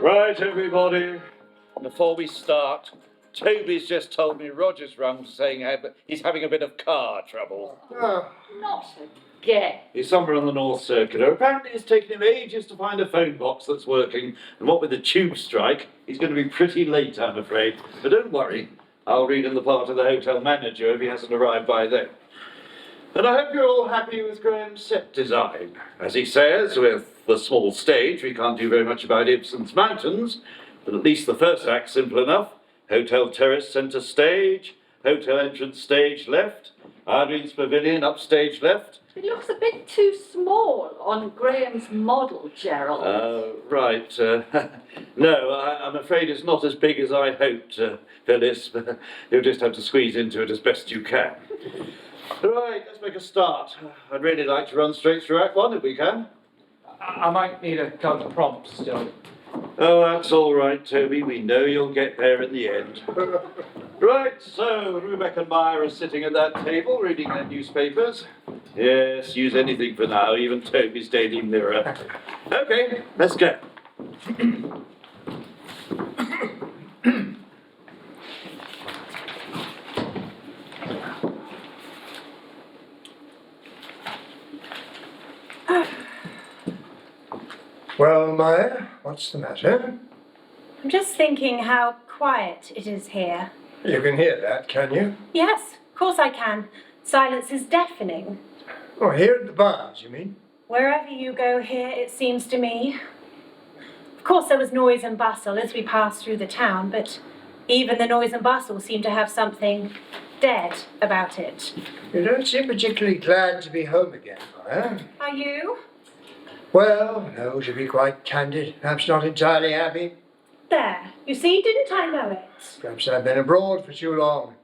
Right, everybody. Before we start, Toby's just told me Roger's rung saying he's having a bit of car trouble. Not again. He's somewhere on the North Circular. Apparently it's taken him ages to find a phone box that's working, and what with the tube strike, he's going to be pretty late, I'm afraid. But don't worry, I'll read in the part of the hotel manager if he hasn't arrived by then. And I hope you're all happy with Graham's set design. As he says, with the small stage, we can't do very much about Ibsen's Mountains, but at least the first act's simple enough. Hotel terrace, centre stage, hotel entrance stage left, Irene's pavilion upstage left. It looks a bit too small on Graham's model, Gerald. Right. No, I'm afraid it's not as big as I hoped, Phyllis, but you'll just have to squeeze into it as best you can. Right, let's make a start. I'd really like to run straight through Act 1 if we can. I might need a couple of prompts still. Oh, that's all right, Toby. We know you'll get there in the end. Right, so Rubeck and Maya are sitting at that table reading their newspapers. Yes, use anything for now, even Toby's Daily Mirror. Okay, let's go. Well, Maya, what's the matter? I'm just thinking how quiet it is here. You can hear that, can you? Yes, of course I can. Silence is deafening. Oh, here at the bars, you mean? Wherever you go here, it seems to me. Of course there was noise and bustle as we passed through the town, but even the noise and bustle seemed to have something dead about it. You don't seem particularly glad to be home again, Maya. Are you? Well, no, to be quite candid, perhaps not entirely happy. There, you see, didn't I know it? Perhaps I've been abroad for too long.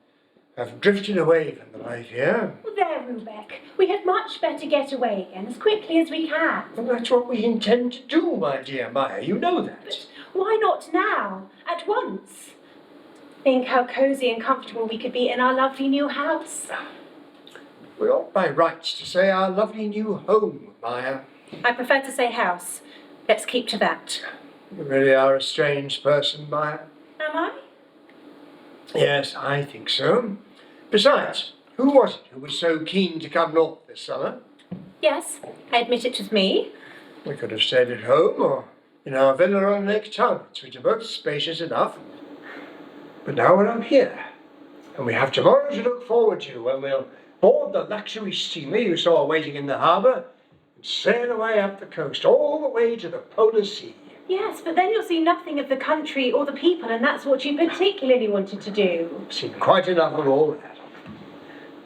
I've drifted away from the life here. Well, there, Rubeck. We had much better get away again as quickly as we can. Well, that's what we intend to do, my dear Maya, you know that. But why not now, at once? Think how cosy and comfortable we could be in our lovely new house. We ought by rights to say our lovely new home, Maya. I prefer to say house. Let's keep to that. You really are a strange person, Maya. Am I? Yes, I think so. Besides, who was it who was so keen to come north this summer? Yes, I admit it was me. We could have stayed at home or in our villa on Lake Charlotte, which are both spacious enough. But now we're up here, and we have tomorrow to look forward to when we'll board the luxury steamer you saw waiting in the harbour and sail away up the coast all the way to the Polar Sea. Yes, but then you'll see nothing of the country or the people, and that's what you particularly wanted to do. I've seen quite enough of all that.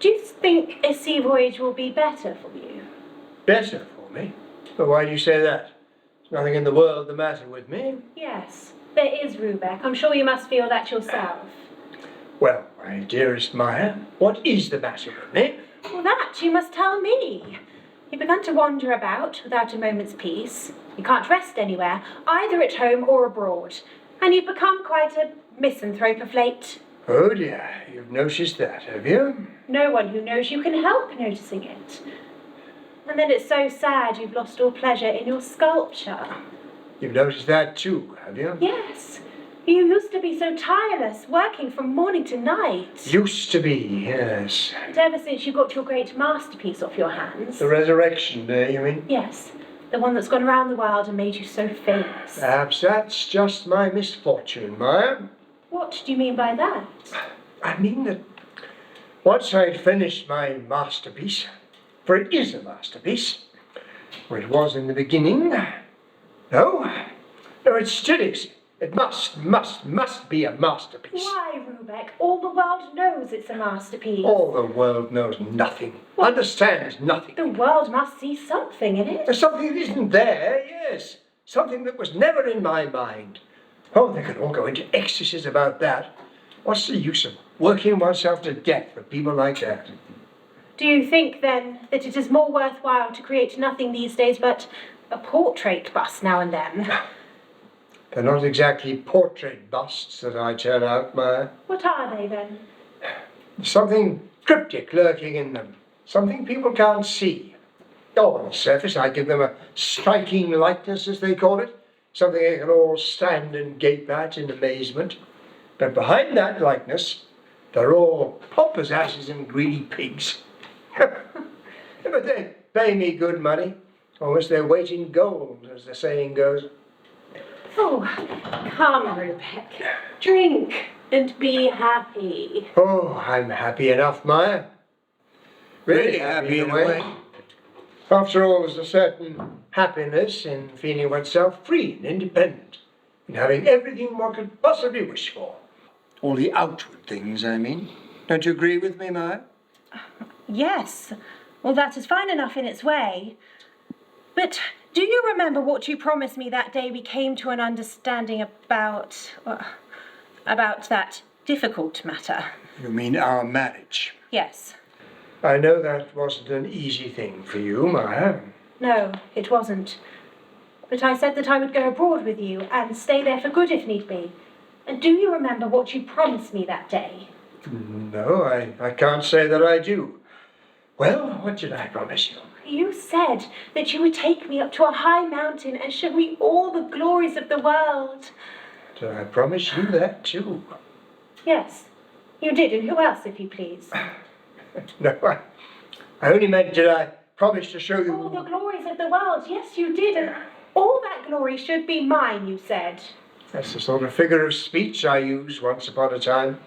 Do you think a sea voyage will be better for you? Better for me? But why do you say that? There's nothing in the world the matter with me. Yes, there is, Rubeck. I'm sure you must feel that yourself. Well, my dearest Maya, what is the matter with me? Well, that you must tell me. You've begun to wander about without a moment's peace. You can't rest anywhere, either at home or abroad. And you've become quite a misanthrope of late. Oh dear, you've noticed that, have you? No one who knows you can help noticing it. And then it's so sad you've lost all pleasure in your sculpture. You've noticed that too, have you? Yes. You used to be so tireless, working from morning to night. Used to be, yes. And ever since you got your great masterpiece off your hands. The resurrection day, you mean? Yes. The one that's gone around the world and made you so famous. Perhaps that's just my misfortune, Maya. What do you mean by that? I mean that once I'd finished my masterpiece, for it is a masterpiece, or it was in the beginning. No, it still is. It must be a masterpiece. Why, Rubeck? All the world knows it's a masterpiece. All the world knows nothing, understands nothing. The world must see something in it. There's something that isn't there, yes. Something that was never in my mind. Oh, they could all go into ecstasies about that. What's the use of working oneself to death for people like that? Do you think, then, that it is more worthwhile to create nothing these days but a portrait bust now and then? They're not exactly portrait busts that I turn out, Maya. What are they, then? Something cryptic lurking in them. Something people can't see. Oh, on the surface I give them a striking likeness, as they call it. something they can all stand and gape at in amazement. But behind that likeness, they're all pompous asses and greedy pigs. But they pay me good money, almost their weight in gold, as the saying goes. Oh, come, Rubek. Drink and be happy. Oh, I'm happy enough, Maya. Really happy in a way. After all, there's a certain happiness in feeling oneself free and independent, in having everything one could possibly wish for. All the outward things, I mean. Don't you agree with me, Maya? Yes. Well, that is fine enough in its way. But do you remember what you promised me that day we came to an understanding about that difficult matter? You mean our marriage? Yes. I know that wasn't an easy thing for you, Maya. No, it wasn't. But I said that I would go abroad with you and stay there for good if need be. And do you remember what you promised me that day? No, I can't say that I do. Well, what did I promise you? You said that you would take me up to a high mountain and show me all the glories of the world. Did I promise you that too? Yes, you did. And who else, if you please? No, I only meant did I promise to show you... All the glories of the world. Yes, you did. And all that glory should be mine, you said. That's the sort of figure of speech I used once upon a time.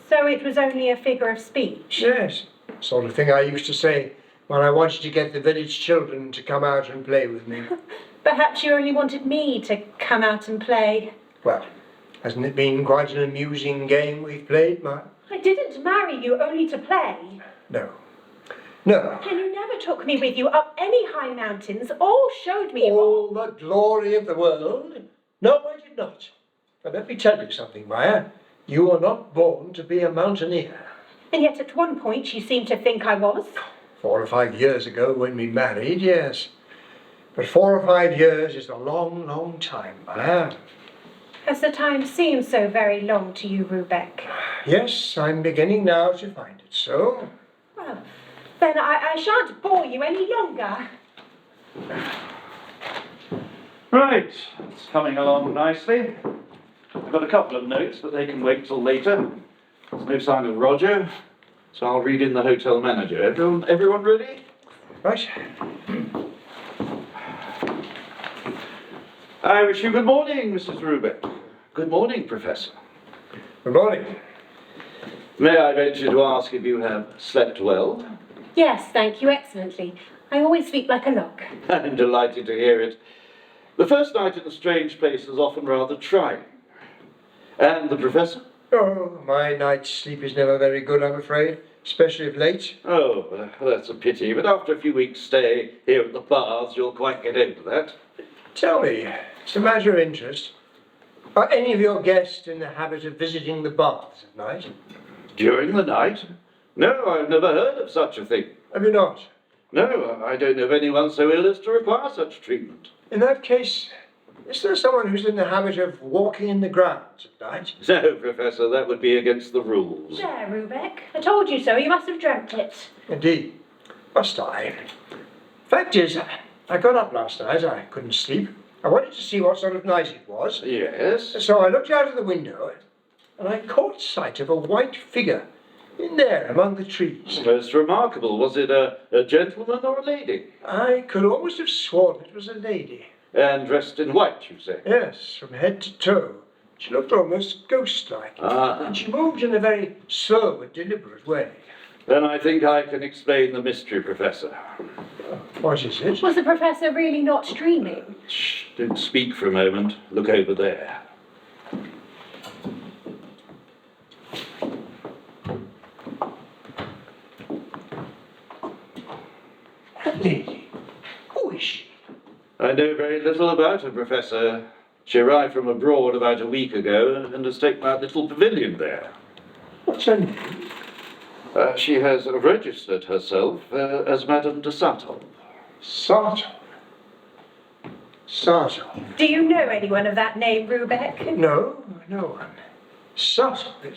So it was only a figure of speech? Yes, sort of thing I used to say when I wanted to get the village children to come out and play with me. Perhaps you only wanted me to come out and play. Well, hasn't it been quite an amusing game we've played, Ma? I didn't marry you only to play. No. No. And you never took me with you up any high mountains or showed me All the glory of the world? No, I did not. But let me tell you something, Maya. You are not born to be a mountaineer. And yet at one point you seemed to think I was. 4 or 5 years ago when we married, yes. But 4 or 5 years is a long, long time, Maya. Has the time seemed so very long to you, Rubek? Yes, I'm beginning now to find it so. Well, then I shan't bore you any longer. Right, it's coming along nicely. I've got a couple of notes, but they can wait till later. There's no sign of Roger, so I'll read in the hotel manager. Everyone ready? Right. I wish you good morning, Mrs. Rubek. Good morning, Professor. Good morning. May I venture to ask if you have slept well? Yes, thank you, excellently. I always sleep like a log. I'm delighted to hear it. The first night in a strange place is often rather trying. And the Professor? Oh, my night's sleep is never very good, I'm afraid, especially of late. Oh, that's a pity, but after a few weeks' stay here at the baths, you'll quite get over that. Tell me, it's a matter of interest. Are any of your guests in the habit of visiting the baths at night? During the night? No, I've never heard of such a thing. Have you not? No, I don't know of anyone so ill as to require such treatment. In that case, is there someone who's in the habit of walking in the grounds at night? No, Professor, that would be against the rules. There, Rubek. I told you so. You must have dreamt it. Indeed. Must I? Fact is, I got up last night. I couldn't sleep. I wanted to see what sort of night it was. Yes? So I looked out of the window and I caught sight of a white figure in there among the trees. Most remarkable. Was it a gentleman or a lady? I could almost have sworn it was a lady. And dressed in white, you say? Yes, from head to toe. She looked almost ghost-like. And she moved in a very slow and deliberate way. Then I think I can explain the mystery, Professor. What is it? Was the Professor really not dreaming? Shh, don't speak for a moment. Look over there. That lady. Who is she? I know very little about her, Professor. She arrived from abroad about a week ago and has taken our little pavilion there. What's her name? She has registered herself as Madame de Satov. Sartov. Sartov. Do you know anyone of that name, Rubek? No, no one. Sartov. It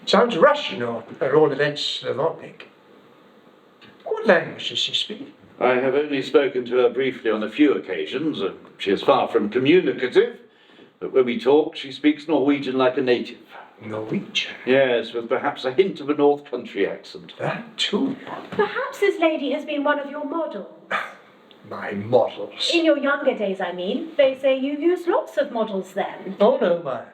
sounds Russian or at all events Slavonic. What language does she speak? I have only spoken to her briefly on a few occasions, and she is far from communicative. But when we talk, she speaks Norwegian like a native. Norwegian? Yes, with perhaps a hint of a North Country accent. That too. Perhaps this lady has been one of your models. My models. In your younger days, I mean. They say you used lots of models then. Oh no, ma'am.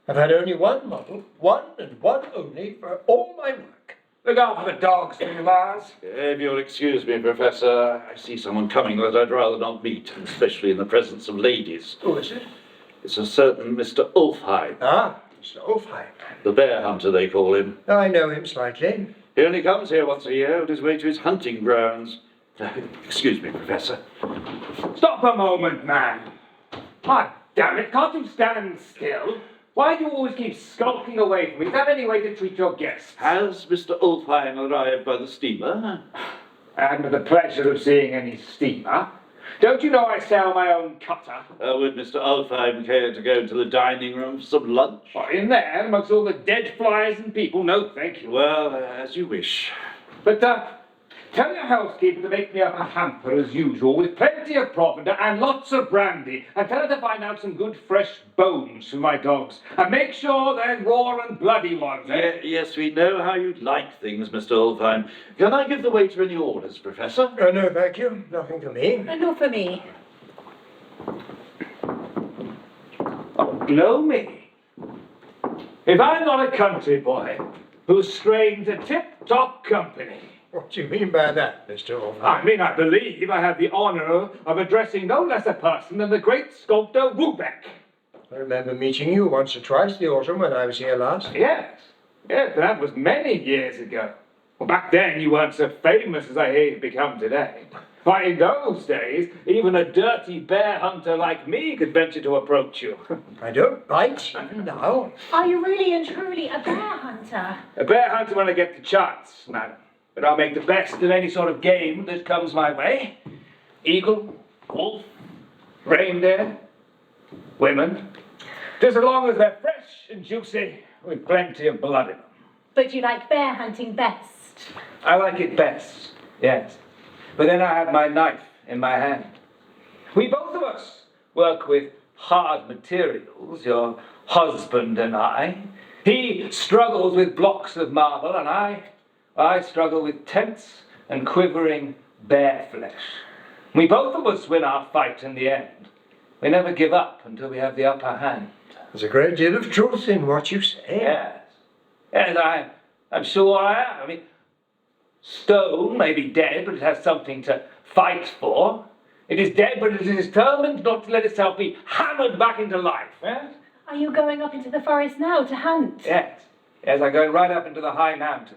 I've had only one model, one and one only, for all my work. Look out for the dogs, will you, Lars? If you'll excuse me, Professor, I see someone coming that I'd rather not meet, especially in the presence of ladies. Who is it? It's a certain Mr. Ulfheim, Ah, Mr. Ulfheim. the bear hunter they call him. I know him slightly. He only comes here once a year on his way to his hunting grounds. Excuse me, Professor. Stop a moment, man. Ah, damn it, can't you stand still? Why do you always keep skulking away from me? Is that any way to treat your guests? Has Mr. Ulfheim arrived by the steamer? I hadn't the pleasure of seeing any steamer. Don't you know I sail my own cutter? Would Mr. Ulfheim care to go into the dining room for some lunch? Oh, in there, amongst all the dead flies and people, no thank you. Well, as you wish. But, tell your housekeeper to make me up a hamper as usual, with plenty of provender and lots of brandy, and tell her to find out some good fresh bones for my dogs, and make sure they're raw and bloody ones, eh? Yes, we know how you like things, Mr. Ulfheim. Can I give the waiter any orders, Professor? No, thank you. Nothing for me. And not for me. Oh, blow me. If I'm not a country boy who's straying to tip-top company, What do you mean by that, Mr. Ulfheim? I mean, I believe I have the honour of addressing no less a person than the great sculptor Rubeck. I remember meeting you once or twice the autumn when I was here last. Yes, but that was many years ago. Well, back then you weren't so famous as I hear you've become today. Why, in those days, even a dirty bear hunter like me could venture to approach you. I don't bite even now. Are you really and truly a bear hunter? A bear hunter when I get the chance, madam. But I'll make the best of any sort of game that comes my way. Eagle, wolf, reindeer, women. Just as long as they're fresh and juicy, with plenty of blood in them. But you like bear hunting best. I like it best, yes. But then I have my knife in my hand. We both of us work with hard materials, your husband and I. He struggles with blocks of marble, and I struggle with tense and quivering bear flesh. We both of us win our fight in the end. We never give up until we have the upper hand. There's a great deal of truth in what you say. Yes, I'm sure I am. I mean, stone may be dead, but it has something to fight for. It is dead, but it is determined not to let itself be hammered back into life. Yes? Are you going up into the forest now to hunt? Yes, I'm going right up into the high mountains.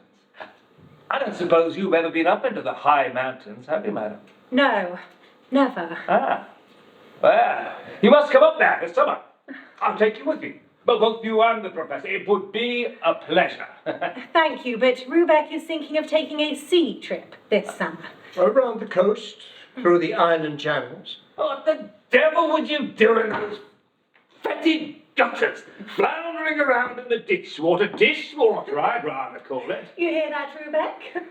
I don't suppose you've ever been up into the high mountains, have you, madam? No, never. Ah, well, you must come up there this summer. I'll take you with me. But both you and the professor. It would be a pleasure. Thank you, but Rubeck is thinking of taking a sea trip this summer. Around the coast, through the island channels. What the devil would you do in those fetid gutters, floundering around in the dishwater, I'd rather call it. You hear that, Rubeck?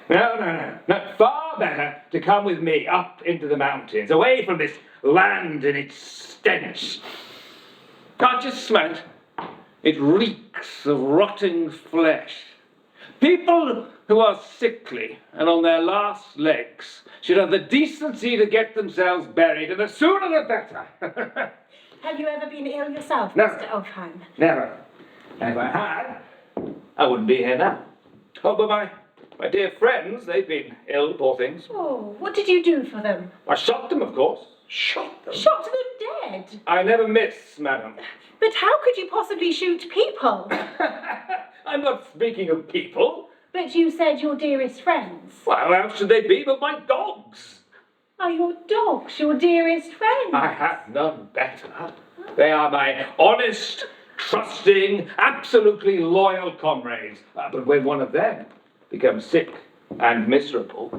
No, far better to come with me up into the mountains, away from this land and its stench. Can't you smell it? It reeks of rotting flesh. People who are sickly and on their last legs should have the decency to get themselves buried, and the sooner the better. Have you ever been ill yourself, Never. Mr. Ulfheim? Never. And if I had, I wouldn't be here now. Oh, but my dear friends, they've been ill, poor things. Oh, what did you do for them? I shot them, of course. Shot them? Shot them dead? I never miss, madam. But how could you possibly shoot people? I'm not speaking of people. But you said your dearest friends. Well, who else should they be but my dogs? Are your dogs your dearest friends? I have none better. They are my honest, trusting, absolutely loyal comrades. But when one of them becomes sick and miserable,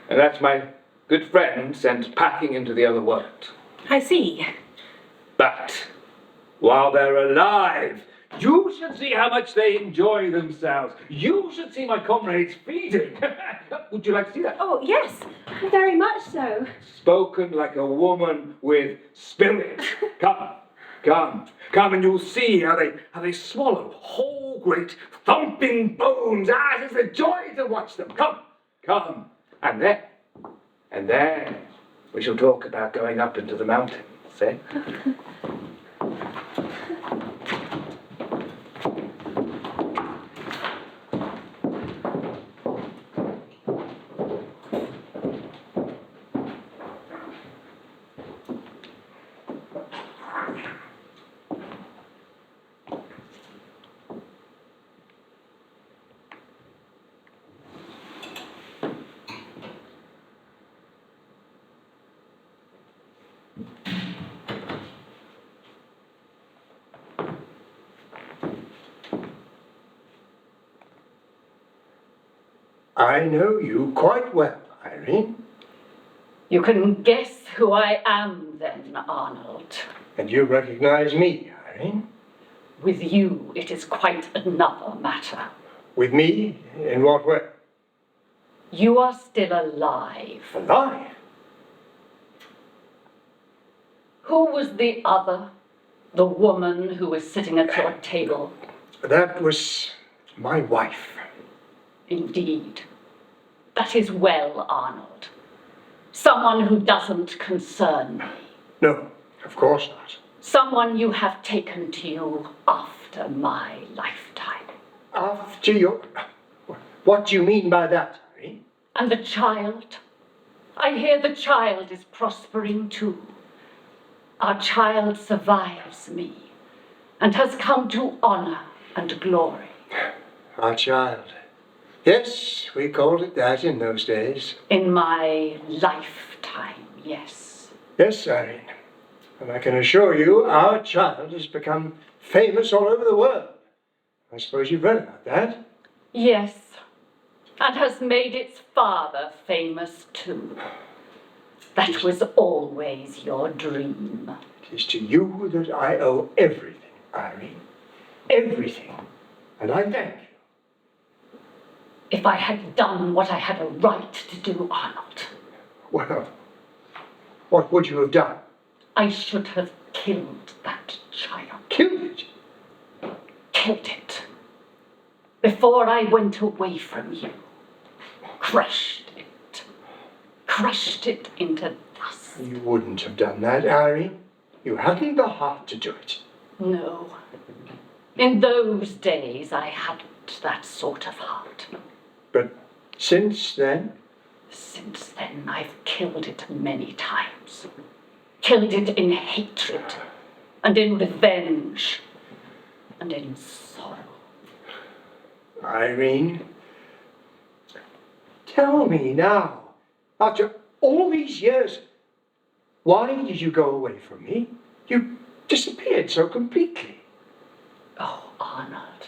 and that's my good friend sent packing into the other world. I see. But while they're alive, You should see how much they enjoy themselves. You should see my comrades feeding. Would you like to see that? Oh, yes, very much so. Spoken like a woman with spirit. Come, and you'll see how they swallow whole great thumping bones. It's a joy to watch them. Come, and then we shall talk about going up into the mountains. Eh? I know you quite well, Irene. You can guess who I am then, Arnold. And you recognize me, Irene. With you, it is quite another matter. With me? In what way? You are still alive. Alive? Who was the other? The woman who was sitting at your table? That was my wife. Indeed. That is well, Arnold. Someone who doesn't concern me. No, of course not. Someone you have taken to you after my lifetime. After your... What do you mean by that, Irene? And the child? I hear the child is prospering too. Our child survives me and has come to honor and glory. Our child. Yes, we called it that in those days. In my lifetime, yes. Yes, Irene. And I can assure you our child has become famous all over the world. I suppose you've read about that? Yes, and has made its father famous too. That was always your dream. It is to you that I owe everything, Irene. Everything. And I thank you. If I had done what I had a right to do, Arnold, Well, what would you have done? I should have killed that child. Killed it? Killed it. Before I went away from you. Crushed it. Crushed it into dust. You wouldn't have done that, Irene. You hadn't the heart to do it. No. In those days, I hadn't that sort of heart. But since then? Since then, I've killed it many times. Killed it in hatred, and in revenge, and in sorrow. Irene, tell me now, after all these years, why did you go away from me? You disappeared so completely. Oh, Arnold,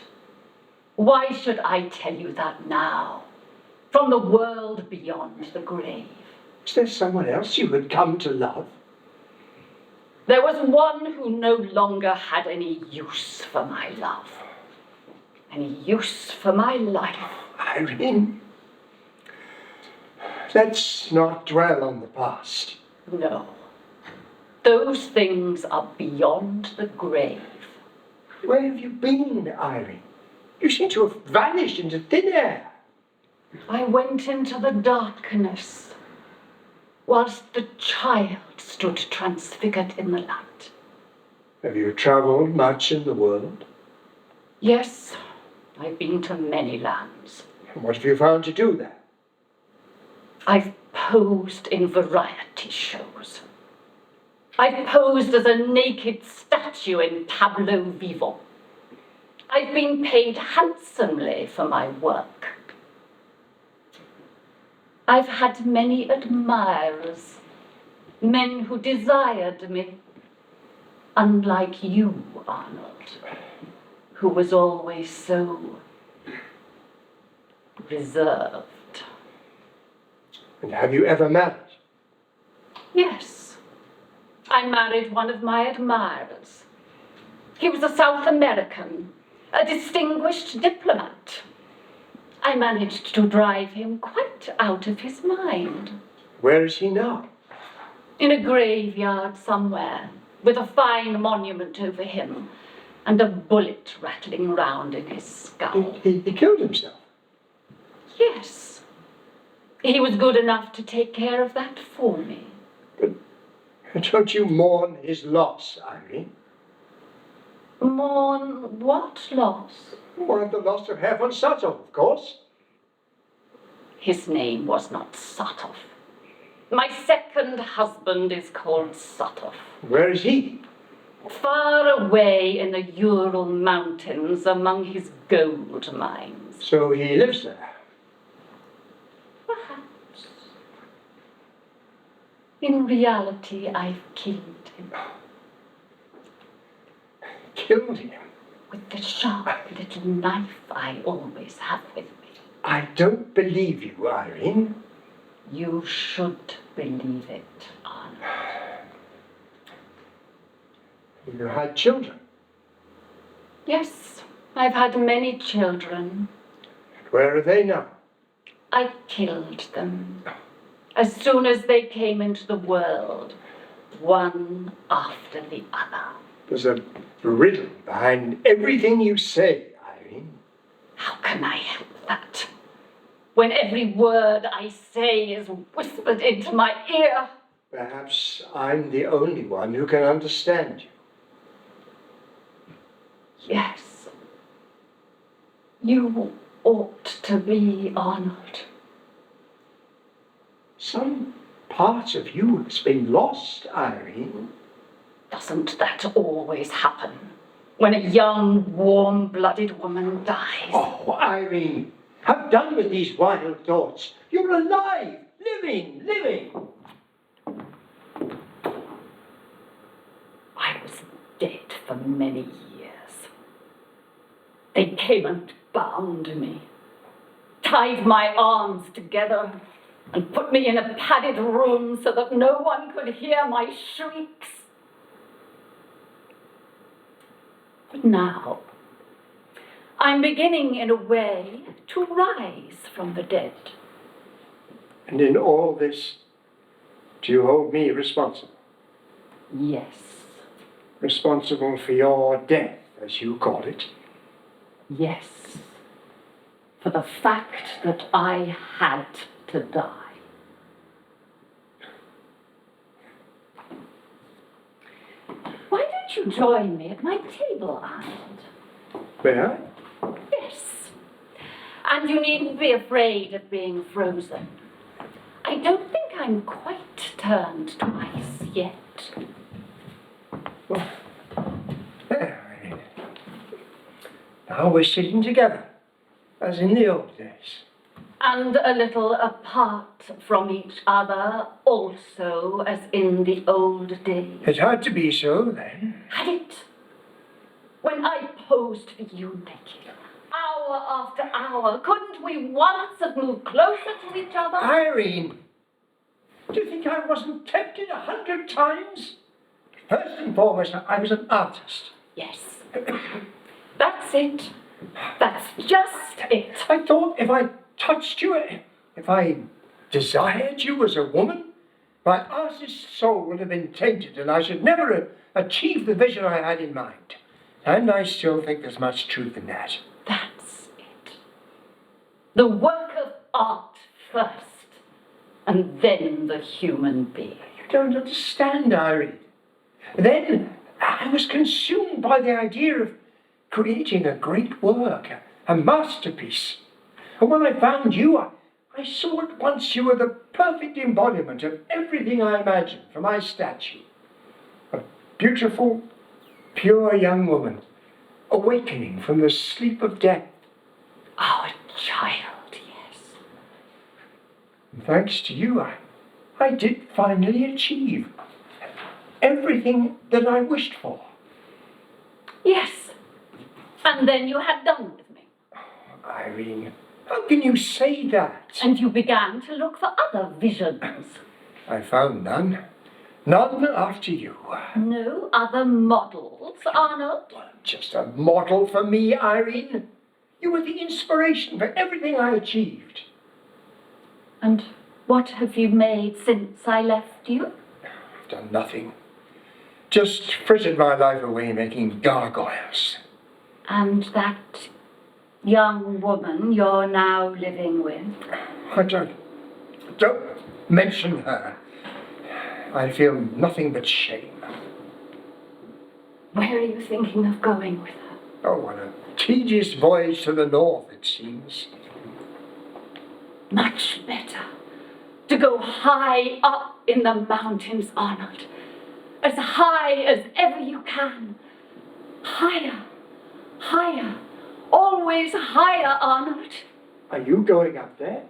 why should I tell you that now? From the world beyond the grave. Is there someone else you had come to love? There was one who no longer had any use for my love. Any use for my life. Irene, let's not dwell on the past. No. Those things are beyond the grave. Where have you been, Irene? You seem to have vanished into thin air. I went into the darkness, whilst the child stood transfigured in the light. Have you travelled much in the world? Yes, I've been to many lands. And what have you found to do there? I've posed in variety shows. I've posed as a naked statue in tableau vivant. I've been paid handsomely for my work. I've had many admirers, men who desired me, unlike you, Arnold, who was always so reserved. And have you ever married? Yes, I married one of my admirers. He was a South American, a distinguished diplomat. I managed to drive him quite out of his mind. Where is he now? In a graveyard somewhere, with a fine monument over him, and a bullet rattling round in his skull. He killed himself. Yes. He was good enough to take care of that for me. But don't you mourn his loss, Irene? Mourn what loss? Well, the loss of Herr von Satthoff, of course. His name was not Satthoff. My second husband is called Satthoff. Where is he? Far away in the Ural Mountains among his gold mines. So he lives there. Perhaps. In reality, I've killed him. Killed him? With the sharp little knife I always have with me. I don't believe you, Irene. You should believe it, Arnold. You had children. Yes, I've had many children. Where are they now? I killed them. As soon as they came into the world, one after the other. There's a riddle behind everything you say, Irene. How can I help that? When every word I say is whispered into my ear. Perhaps I'm the only one who can understand you. Yes. You ought to be, Arnold. Some part of you has been lost, Irene. Doesn't that always happen? When a young, warm-blooded woman dies? Oh, Irene, have done with these wild thoughts. You're alive, living. I was dead for many years. They came and bound me, tied my arms together, and put me in a padded room so that no one could hear my shrieks. But now, I'm beginning in a way to rise from the dead. And in all this, do you hold me responsible? Yes, Responsible for your death, as you call it? yes, for the fact that I had to die. Why don't you join me at my table, Arnold? May I? Yes. And you needn't be afraid of being frozen. I don't think I'm quite turned to ice yet. Well, there, Irene. Now we're sitting together, as in the old days. And a little apart from each other, also as in the old days. It had to be so then. Had it? When I posed for you naked, hour after hour, couldn't we once have moved closer to each other? Irene, do you think I wasn't tempted 100 times? First and foremost, I was an artist. Yes. That's it. That's just it. I thought if I touched you, if I desired you as a woman, my artist's soul would have been tainted and I should never achieve the vision I had in mind. And I still think there's much truth in that. That's it. The work of art first, and then the human being. You don't understand, Irene. Then I was consumed by the idea of creating a great work, a masterpiece. And when I found you, I saw at once you were the perfect embodiment of everything I imagined for my statue. A beautiful, pure young woman, awakening from the sleep of death. Our child, yes. And thanks to you, I did finally achieve everything that I wished for. Yes. And then you had done with me. Irene, how can you say that? And you began to look for other visions. I found none. None after you. No other models. Arnold? Just a model for me, Irene. You were the inspiration for everything I achieved. And what have you made since I left you? I've done nothing. Just frittered my life away making gargoyles. And that young woman you're now living with? Don't mention her. I feel nothing but shame. Where are you thinking of going with her? Oh, what a tedious voyage to the north, it seems. Much better to go high up in the mountains, Arnold. As high as ever you can. Higher, higher, always higher, Arnold. Are you going up there?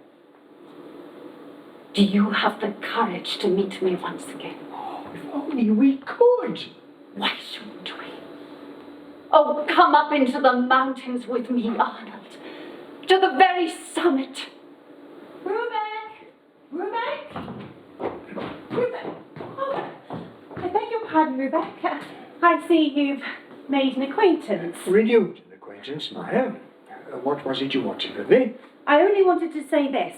Do you have the courage to meet me once again? Oh, if only we could. Why shouldn't we? Oh, come up into the mountains with me, Arnold. To the very summit. Rubek! Rubek! Rubek! Oh, I beg your pardon, Rebecca. I see you've made an acquaintance. Renewed an acquaintance, Maya. What was it you wanted of me? I only wanted to say this.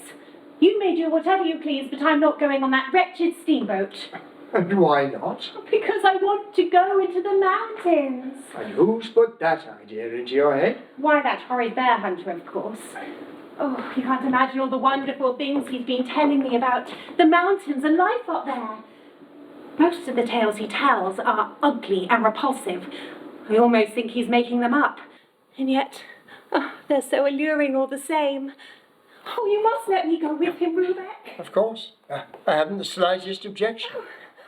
You may do whatever you please, but I'm not going on that wretched steamboat. And why not? Because I want to go into the mountains. And who's put that idea into your head? Why, that horrid bear hunter, of course. Oh, you can't imagine all the wonderful things he's been telling me about the mountains and life up there. Most of the tales he tells are ugly and repulsive. I almost think he's making them up. And yet, they're so alluring all the same. Oh, you must let me go with him, Rubek. Of course. I haven't the slightest objection.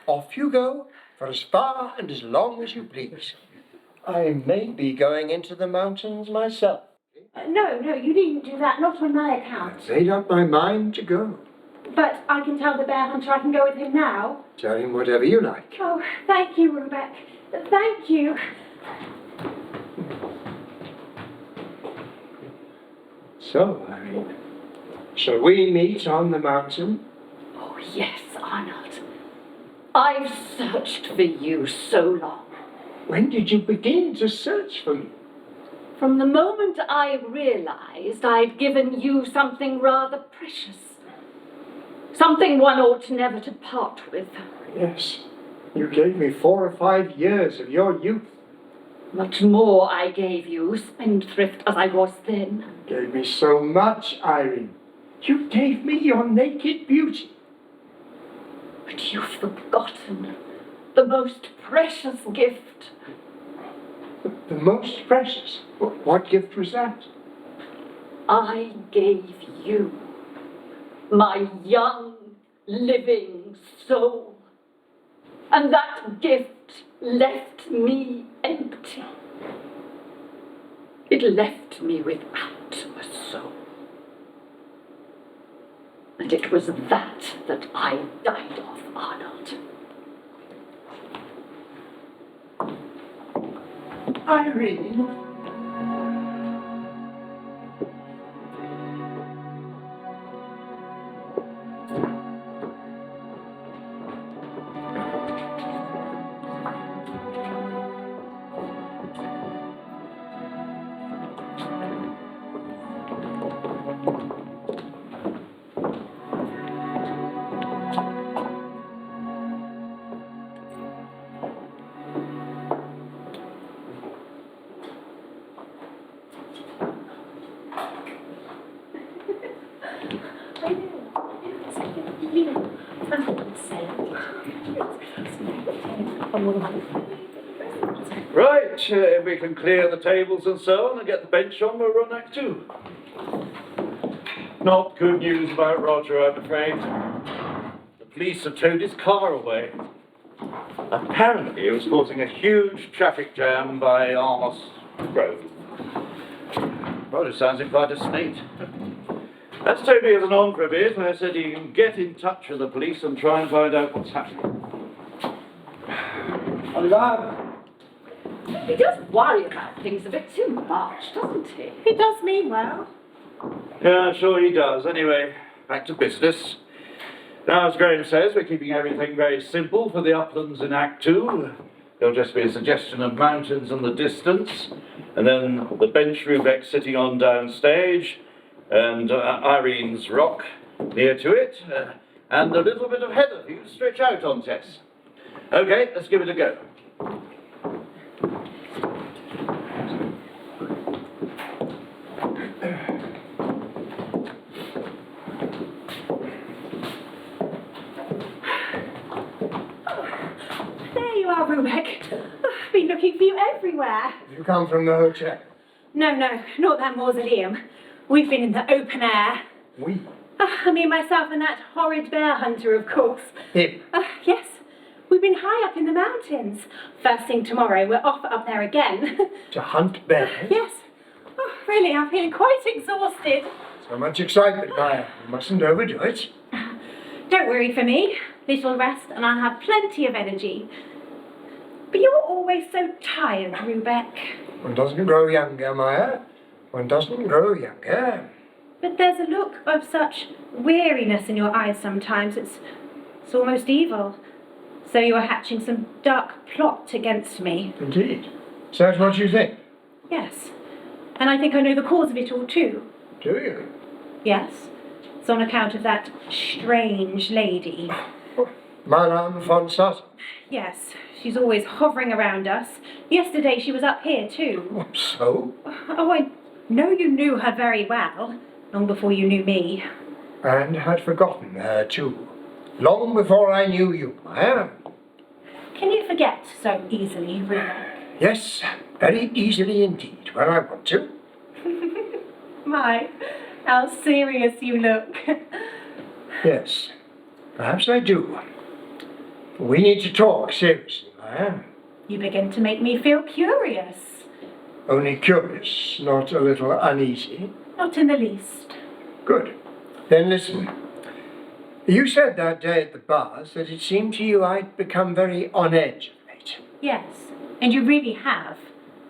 Off you go, for as far and as long as you please. I may be going into the mountains myself. No, you needn't do that, not on my account. I've made up my mind to go. But I can tell the bear hunter I can go with him now. Tell him whatever you like. Oh, thank you, Rubek. Thank you. So, Irene, shall we meet on the mountain? Oh, yes, Arnold. I've searched for you so long. When did you begin to search for me? From the moment I realized I'd given you something rather precious. Something one ought never to part with. Yes, you gave me 4 or 5 years of your youth. Much more I gave you, spendthrift as I was then. You gave me so much, Irene. You gave me your naked beauty. But you've forgotten the most precious gift. The most precious? What gift was that? I gave you my young, living soul. And that gift left me empty. It left me without a soul. And it was that I died of, Arnold. Irene. Right, if we can clear the tables and so on and get the bench on, we'll run Act 2. Not good news about Roger, I'm afraid. The police have towed his car away. Apparently it was causing a huge traffic jam by Armos Grove. Roger sounds in quite a state. That's told me as an on for a bit, and I said you can get in touch with the police and try and find out what's happening. Oliver! He does worry about things a bit too much, doesn't he? He does mean well. Yeah, sure he does. Anyway, back to business. Now, as Graham says, we're keeping everything very simple for the uplands in Act 2. There'll just be a suggestion of mountains in the distance, and then the bench Rubeck sitting on downstage, and Irene's rock near to it, and a little bit of heather for you to stretch out on, Tess. Okay, let's give it a go. There you are, Rubeck. I've been looking for you everywhere. You come from the hotel. No, not that mausoleum. We've been in the open air. We? I mean, myself and that horrid bear hunter, of course. Him? Yes, we've been high up in the mountains. First thing tomorrow, we're off up there again. To hunt bears? Yes. Oh, really, I'm feeling quite exhausted. So much excitement, Maya. You mustn't overdo it. Don't worry for me. Little rest and I'll have plenty of energy. But you're always so tired, Rubeck. One doesn't grow younger, Maya. One doesn't grow younger. But there's a look of such weariness in your eyes sometimes. It's almost evil. So you are hatching some dark plot against me. Indeed. Is that what you think? Yes. And I think I know the cause of it all too. Do you? Yes. It's on account of that strange lady. Madame von Sutton. Yes. She's always hovering around us. Yesterday she was up here too. So? Oh, I know you knew her very well. Long before you knew me. And had forgotten her too. Long before I knew you, Maya. Can you forget so easily, Rubeck? Yes, very easily indeed, when I want to. My, how serious you look. Yes, perhaps I do. We need to talk seriously, Maya. You begin to make me feel curious. Only curious, not a little uneasy. Not in the least. Good. Then listen. You said that day at the bars that it seemed to you I'd become very on edge of late. Yes, and you really have.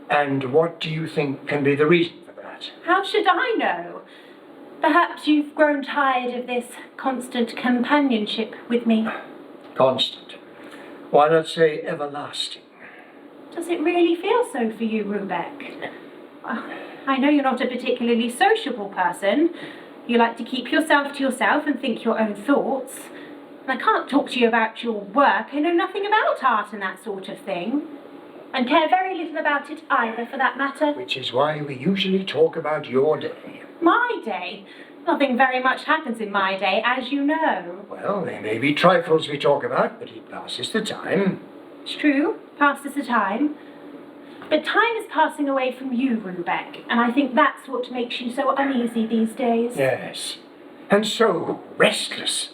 And what do you think can be the reason for that? How should I know? Perhaps you've grown tired of this constant companionship with me. Constant. Why not say everlasting? Does it really feel so for you, Rubeck? I know you're not a particularly sociable person. You like to keep yourself to yourself and think your own thoughts. And I can't talk to you about your work. I know nothing about art and that sort of thing. And care very little about it either, for that matter. Which is why we usually talk about your day. My day? Nothing very much happens in my day, as you know. Well, there may be trifles we talk about, but it passes the time. It's true, passes the time. But time is passing away from you, Rubeck, and I think that's what makes you so uneasy these days. Yes, and so restless.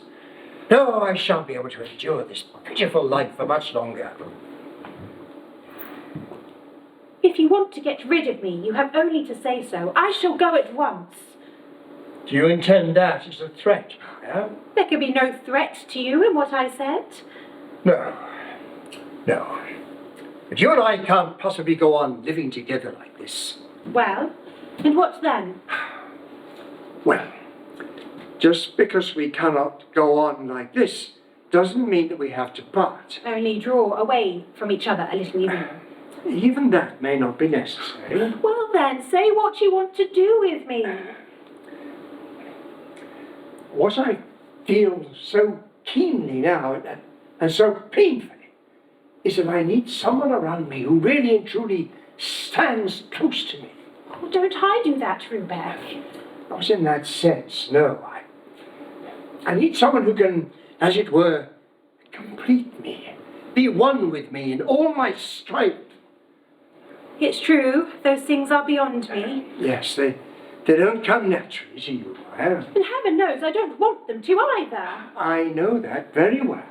No, I shan't be able to endure this pitiful life for much longer. If you want to get rid of me, you have only to say so. I shall go at once. Do you intend that as a threat, Maya? There could be no threat to you in what I said. No. No. But you and I can't possibly go on living together like this. Well, and what then? Well, just because we cannot go on like this doesn't mean that we have to part. Only draw away from each other a little even. Even that may not be necessary. Well then, say what you want to do with me. What I feel so keenly now and so painfully is that I need someone around me who really and truly stands close to me. Oh, don't I do that, Rubeck? Not in that sense, no. I need someone who can, as it were, complete me, be one with me in all my strife. It's true, those things are beyond me. Yes, they don't come naturally to you, Maya. And heaven knows I don't want them to either. I know that very well.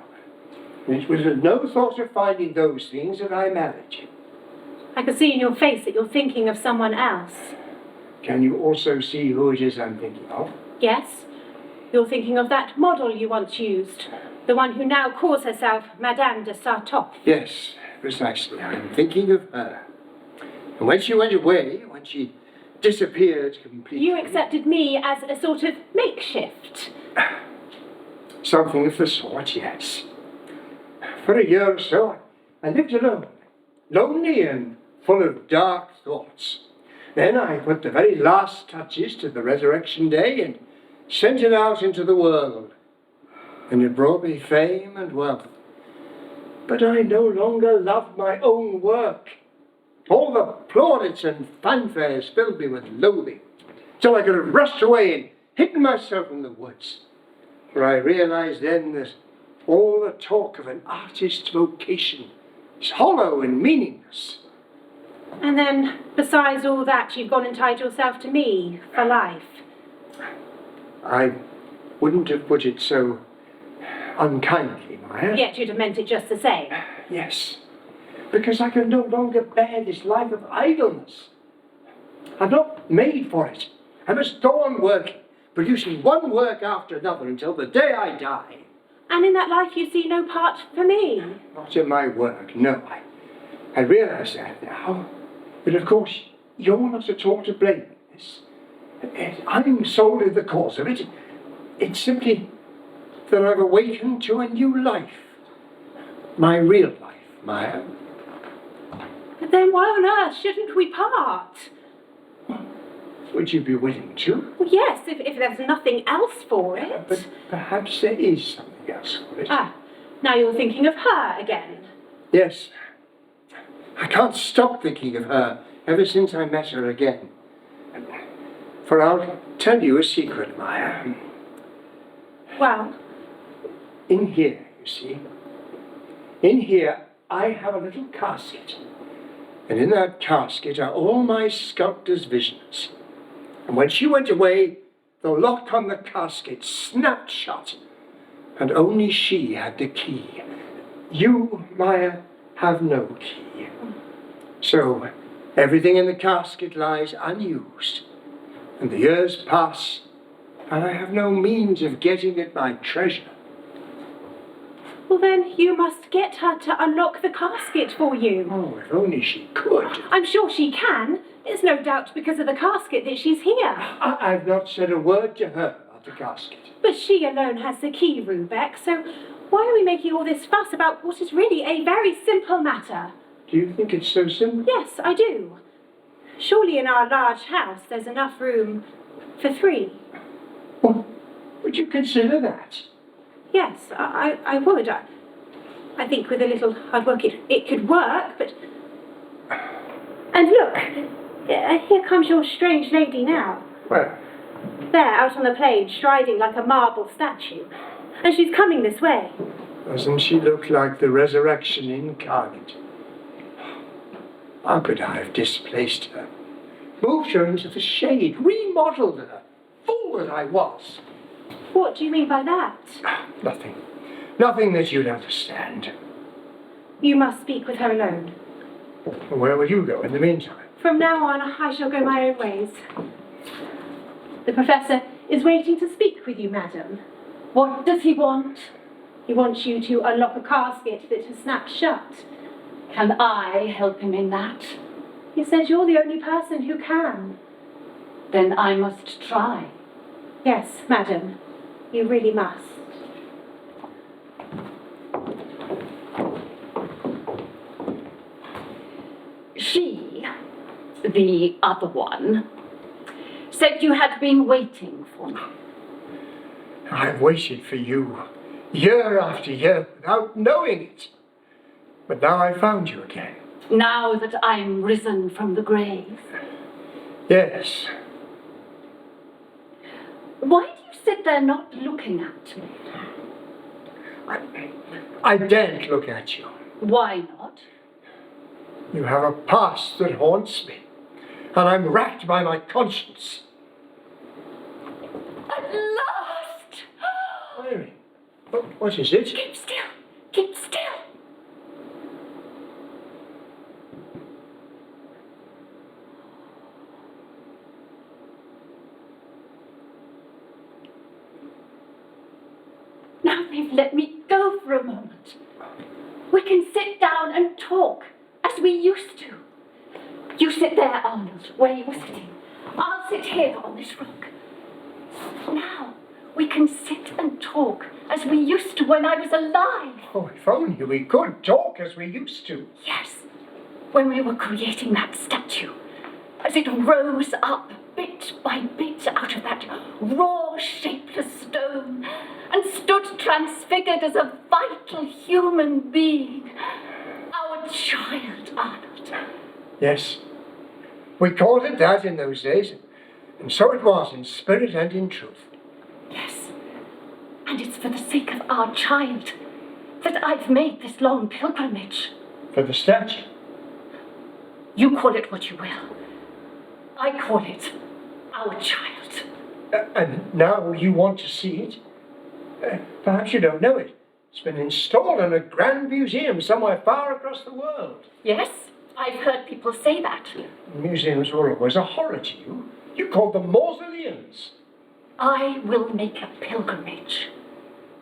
It was with no thought of finding those things that I married you. I can see in your face that you're thinking of someone else. Can you also see who it is I'm thinking of? Yes, you're thinking of that model you once used. The one who now calls herself Madame de Sartov. Yes, precisely. I'm thinking of her. And when she went away, when she disappeared completely... You accepted me as a sort of makeshift. Something of the sort, yes. For a year or so, I lived alone. lonely and full of dark thoughts. Then I put the very last touches to the resurrection day and sent it out into the world. And it brought me fame and wealth. But I no longer loved my own work. All the plaudits and fanfares filled me with loathing, till I could have rushed away and hidden myself in the woods. For I realized then that all the talk of an artist's vocation is hollow and meaningless. And then, besides all that, you've gone and tied yourself to me for life. I wouldn't have put it so unkindly, Maya. Yet you'd have meant it just the same. Yes, because I can no longer bear this life of idleness. I'm not made for it. I must go on working, producing one work after another until the day I die. And in that life you see no part for me. Not in my work, no. I realise that now. But of course, you're not at all to blame in this. I'm solely the cause of it. It's simply that I've awakened to a new life. My real life, Maya. But then why on earth shouldn't we part? Would you be willing to? Well, yes, if there's nothing else for it. But perhaps there is something else for it. Ah, now you're thinking of her again. Yes. I can't stop thinking of her ever since I met her again. For I'll tell you a secret, Maya. Well, In here, you see. In here, I have a little casket. And in that casket are all my sculptor's visions. And when she went away, the lock on the casket snapped shut. And only she had the key. You, Maya, have no key. So, everything in the casket lies unused. And the years pass, and I have no means of getting at my treasure. well then you must get her to unlock the casket for you. Oh, if only she could. I'm sure she can. It's no doubt because of the casket that she's here. I've not said a word to her about the casket. But she alone has the key, Rubeck, so why are we making all this fuss about what is really a very simple matter? Do you think it's so simple? Yes, I do. Surely in our large house there's enough room for 3. Well, would you consider that? Yes, I would. I think with a little hard work it could work, but... And look, here comes your strange lady now. Where? There, out on the plain, striding like a marble statue. And she's coming this way. Doesn't she look like the resurrection incarnate? How could I have displaced her? Moved her into the shade, remodeled her. Fool that I was. What do you mean by that? Nothing. Nothing that you'd understand. You must speak with her alone. Where will you go in the meantime? From now on, I shall go my own ways. The Professor is waiting to speak with you, madam. What does he want? He wants you to unlock a casket that has snapped shut. Can I help him in that? He says you're the only person who can. Then I must try. Yes, madam, you really must. She, the other one, said you had been waiting for me. I've waited for you, year after year, without knowing it. But now I found you again. Now that I'm risen from the grave. Yes. Why do you sit there not looking at me? I daren't look at you. Why not? You have a past that haunts me, and I'm racked by my conscience. At last! Mary, what is it? Keep still! Keep still! Now they've let me go for a moment. We can sit down and talk as we used to. You sit there, Arnold, where you were sitting. I'll sit here on this rock. Now we can sit and talk as we used to when I was alive. Oh, if only we could talk as we used to. Yes, when we were creating that statue, as it rose up bit by bit out of that raw, shapeless stone and stood transfigured as a vital human being. Our child, Arnold. Yes, we called it that in those days, and so it was in spirit and in truth. Yes, and it's for the sake of our child that I've made this long pilgrimage. For the statue. You call it what you will. I call it our child. And now you want to see it? Perhaps you don't know it. It's been installed in a grand museum somewhere far across the world. Yes, I've heard people say that. Museums were always a horror to you. You called them mausoleums. I will make a pilgrimage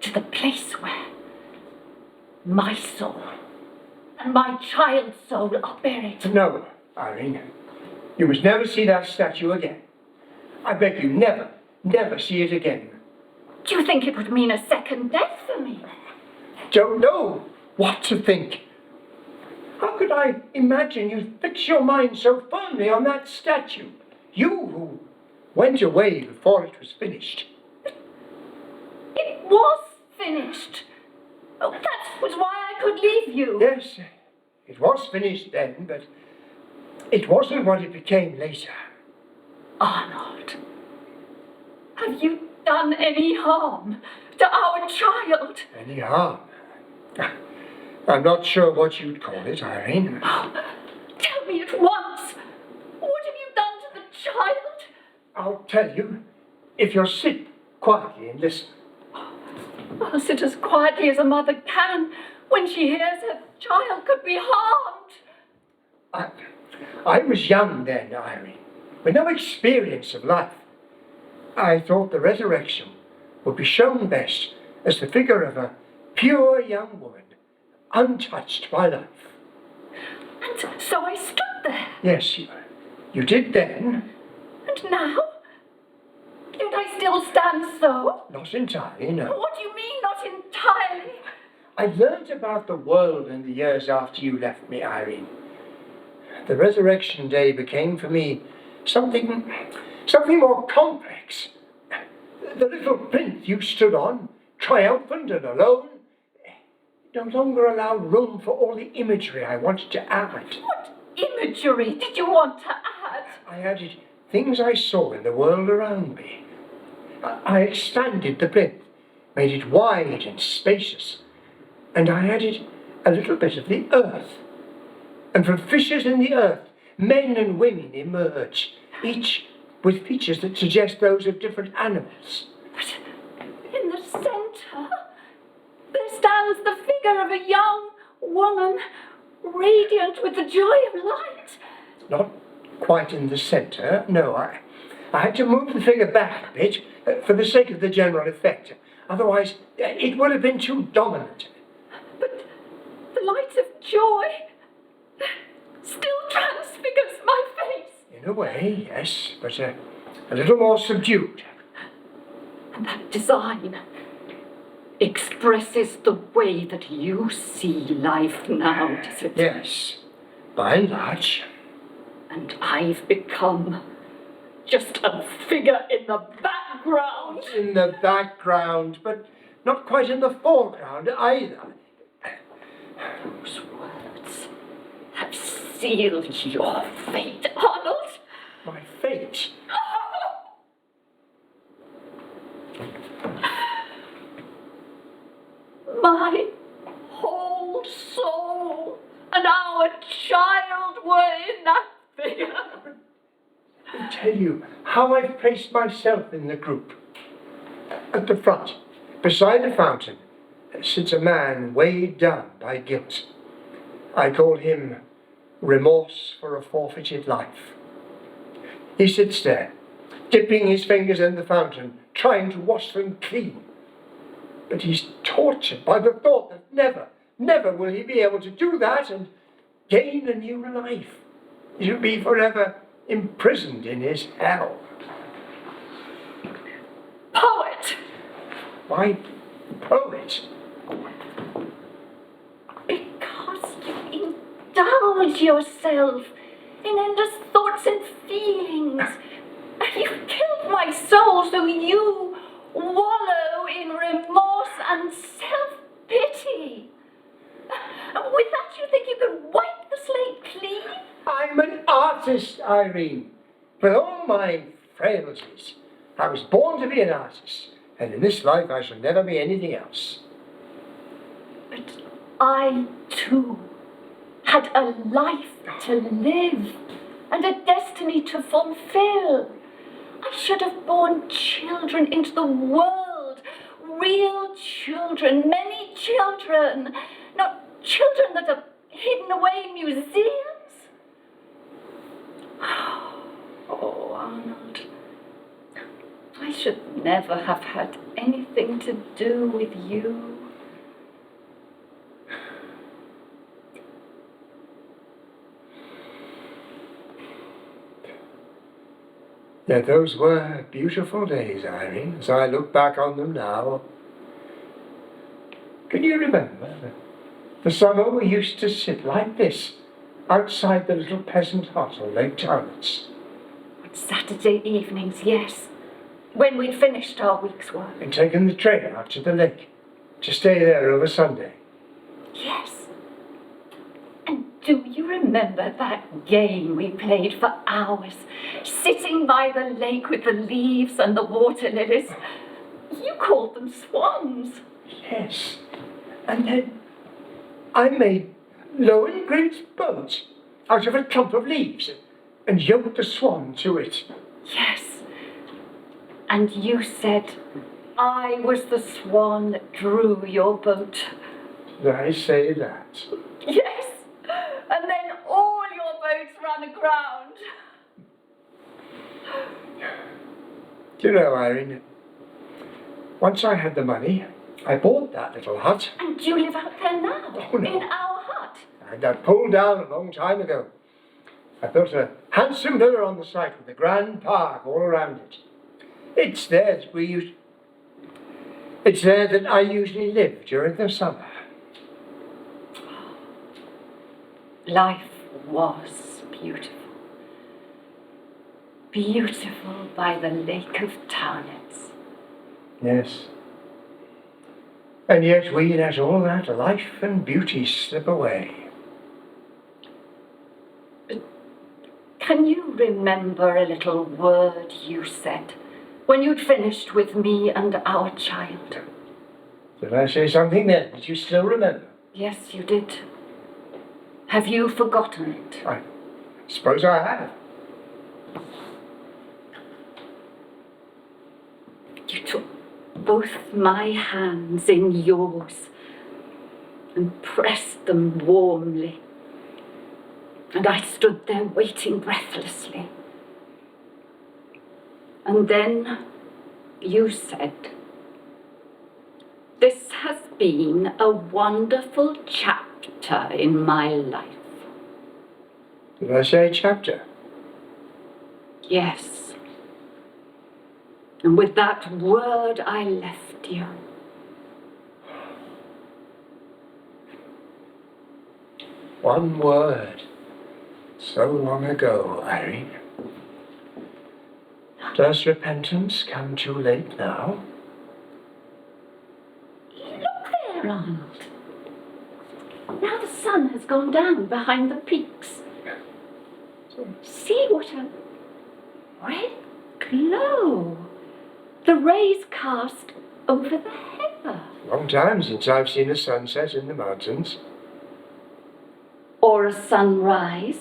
to the place where my soul and my child's soul are buried. No, Irene. You must never see that statue again. I beg you, never, never see it again. Do you think it would mean a second death for me? Don't know what to think. How could I imagine you fix your mind so firmly on that statue? You who went away before it was finished. It was finished. Oh, that was why I could leave you. Yes, it was finished then, but it wasn't what it became later. Arnold, have you done any harm to our child? Any harm? I'm not sure what you'd call it, Irene. Oh, tell me at once. What have you done to the child? I'll tell you if you'll sit quietly and listen. I'll sit as quietly as a mother can when she hears her child could be harmed. I was young then, Irene, with no experience of life. I thought the resurrection would be shown best as the figure of a pure young woman, untouched by life. And so I stood there. Yes, you did then. And now? Don't I still stand so? Not entirely, no. What do you mean, not entirely? I learnt about the world in the years after you left me, Irene. The resurrection day became for me something more complex. The little plinth you stood on, triumphant and alone, no longer allowed room for all the imagery I wanted to add. What imagery did you want to add? I added things I saw in the world around me. I expanded the plinth, made it wide and spacious, and I added a little bit of the earth. And from fissures in the earth, men and women emerge, each with features that suggest those of different animals. But in the centre, there stands the figure of a young woman, radiant with the joy of light. Not quite in the centre, no. I had to move the figure back a bit for the sake of the general effect. Otherwise, it would have been too dominant. But the light of joy still transfigures my face. In a way, yes, but a little more subdued. And that design expresses the way that you see life now, does it? Yes, by and large. And I've become just a figure in the background. In the background, but not quite in the foreground either. Those words have sealed your fate, Arnold. My fate? My whole soul and our child were in that figure. I'll tell you how I've placed myself in the group. At the front, beside the fountain, sits a man weighed down by guilt. I call him remorse for a forfeited life. He sits there, dipping his fingers in the fountain, trying to wash them clean. But he's tortured by the thought that never will he be able to do that and gain a new life. He'll be forever imprisoned in his hell. Poet! Why poet? Because you indulge yourself in endless thoughts and feelings. You've killed my soul so you wallow in remorse and self-pity. With that, you think you can wipe the slate clean? I'm an artist, Irene. With all my frailties, I was born to be an artist, and in this life I shall never be anything else. But I, too, had a life to live and a destiny to fulfill. I should have borne children into the world, real children, many children, not children that are hidden away in museums. Oh, Arnold, I should never have had anything to do with you. Yet those were beautiful days, Irene, as I look back on them now. Can you remember the summer we used to sit like this outside the little peasant hut on Lake Charlottes? On Saturday evenings, yes, when we'd finished our week's work. And taken the train out to the lake to stay there over Sunday. Yes. And do you remember that game we played for hours, sitting by the lake with the leaves and the water lilies? You called them swans. Yes. And then I made Lohengrin's boat out of a clump of leaves and yoked the swan to it. Yes. And you said I was the swan that drew your boat. Did I say that? Yes. And then all your boats ran aground. You know, Irene, once I had the money, I bought that little hut. And you live out there now, Oh, no. in our hut. And I pulled down a long time ago. I built a handsome villa on the site with a grand park all around it. It's there that I usually live during the summer. Life was beautiful. Beautiful by the Lake of Tarnets. Yes. And yet we let all that life and beauty slip away. Can you remember a little word you said when you'd finished with me and our child? Did I say something then that you still remember? Yes, you did. Have you forgotten it? I suppose I have. You took both my hands in yours and pressed them warmly. And I stood there waiting breathlessly. And then you said, "This has been a wonderful chapter in my life." Did I say chapter? Yes. And with that word I left you. One word. So long ago, Irene. Does repentance come too late now? Look there, Arnold. Now the sun has gone down behind the peaks. See what a red glow the rays cast over the heather. Long time since I've seen a sunset in the mountains. Or a sunrise.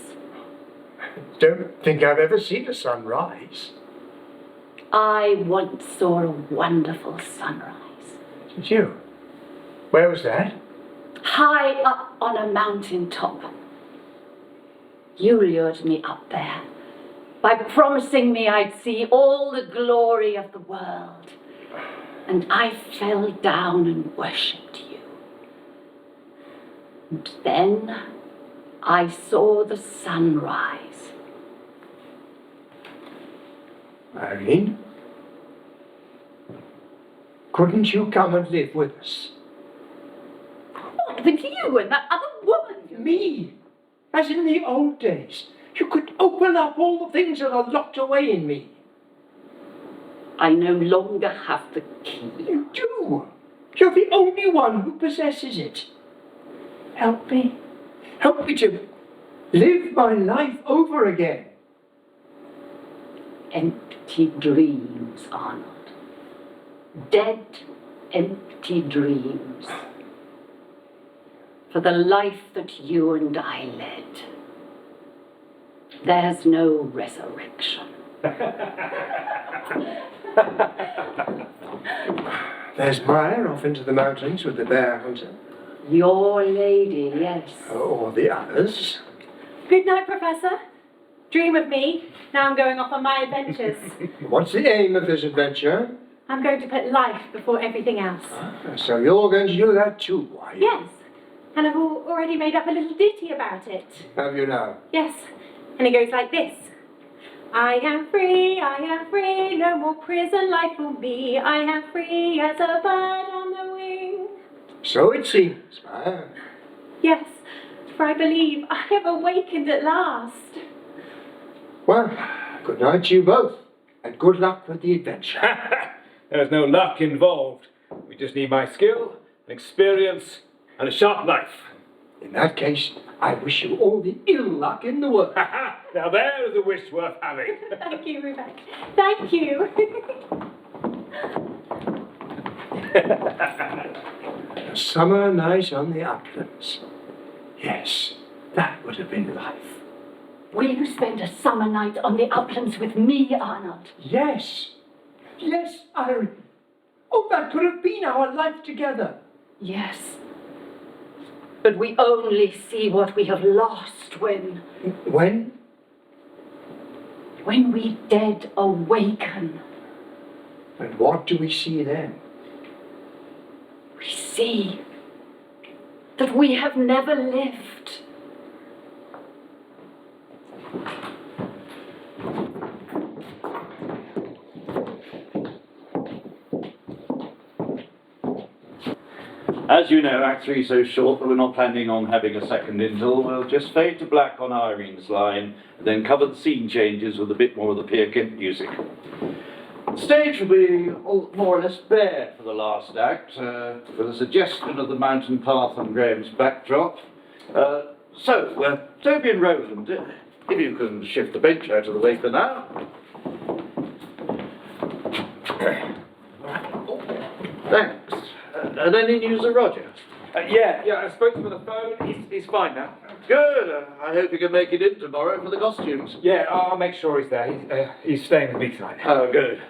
Don't think I've ever seen a sunrise. I once saw a wonderful sunrise. Did you? Where was that? High up on a mountain top. You lured me up there by promising me I'd see all the glory of the world. And I fell down and worshipped you. And then I saw the sunrise. Irene? Couldn't you come and live with us? What with you and that other woman? Me? as in the old days. You could open up all the things that are locked away in me. I no longer have the key. You do. You're the only one who possesses it. Help me. Help me to live my life over again. Empty dreams, Arnold. Dead, empty dreams. For the life that you and I led, there's no resurrection. There's Maya off into the mountains with the bear hunter. Your lady, yes. Or the others. Good night, Professor. Dream of me. Now I'm going off on my adventures. What's the aim of this adventure? I'm going to put life before everything else. So you're going to do that too, are you? Yes. And I've already made up a little ditty about it. Have you now? Yes. And it goes like this. I am free, no more prison life for me. I am free as a bird on the wing. So it seems, Maya. Yes, for I believe I have awakened at last. Well, good night to you both, and good luck with the adventure. There's no luck involved. We just need my skill, experience, and a sharp knife. In that case, I wish you all the ill luck in the world. Now there is a wish worth having. Thank you, Rebecca. Thank you. A summer night on the uplands. Yes, that would have been life. Will you spend a summer night on the uplands with me, Arnold? Yes. Yes, Irene. Oh, that could have been our life together. Yes. But we only see what we have lost when we dead awaken. And what do we see then? We see that we have never lived. As you know, Act 3 is so short that we're not planning on having a second interval. We'll just fade to black on Irene's line, and then cover the scene changes with a bit more of the Peer Gynt music. The stage will be more or less bare for the last act, with a suggestion of the mountain path on Graham's backdrop. So, Toby and Roland, if you can shift the bench out of the way for now. Thanks. And any news of Roger? Yeah, I spoke to him on the phone. He's fine now. Good. I hope you can make it in tomorrow for the costumes. Yeah, I'll make sure he's there. He's staying with me tonight. Oh, good.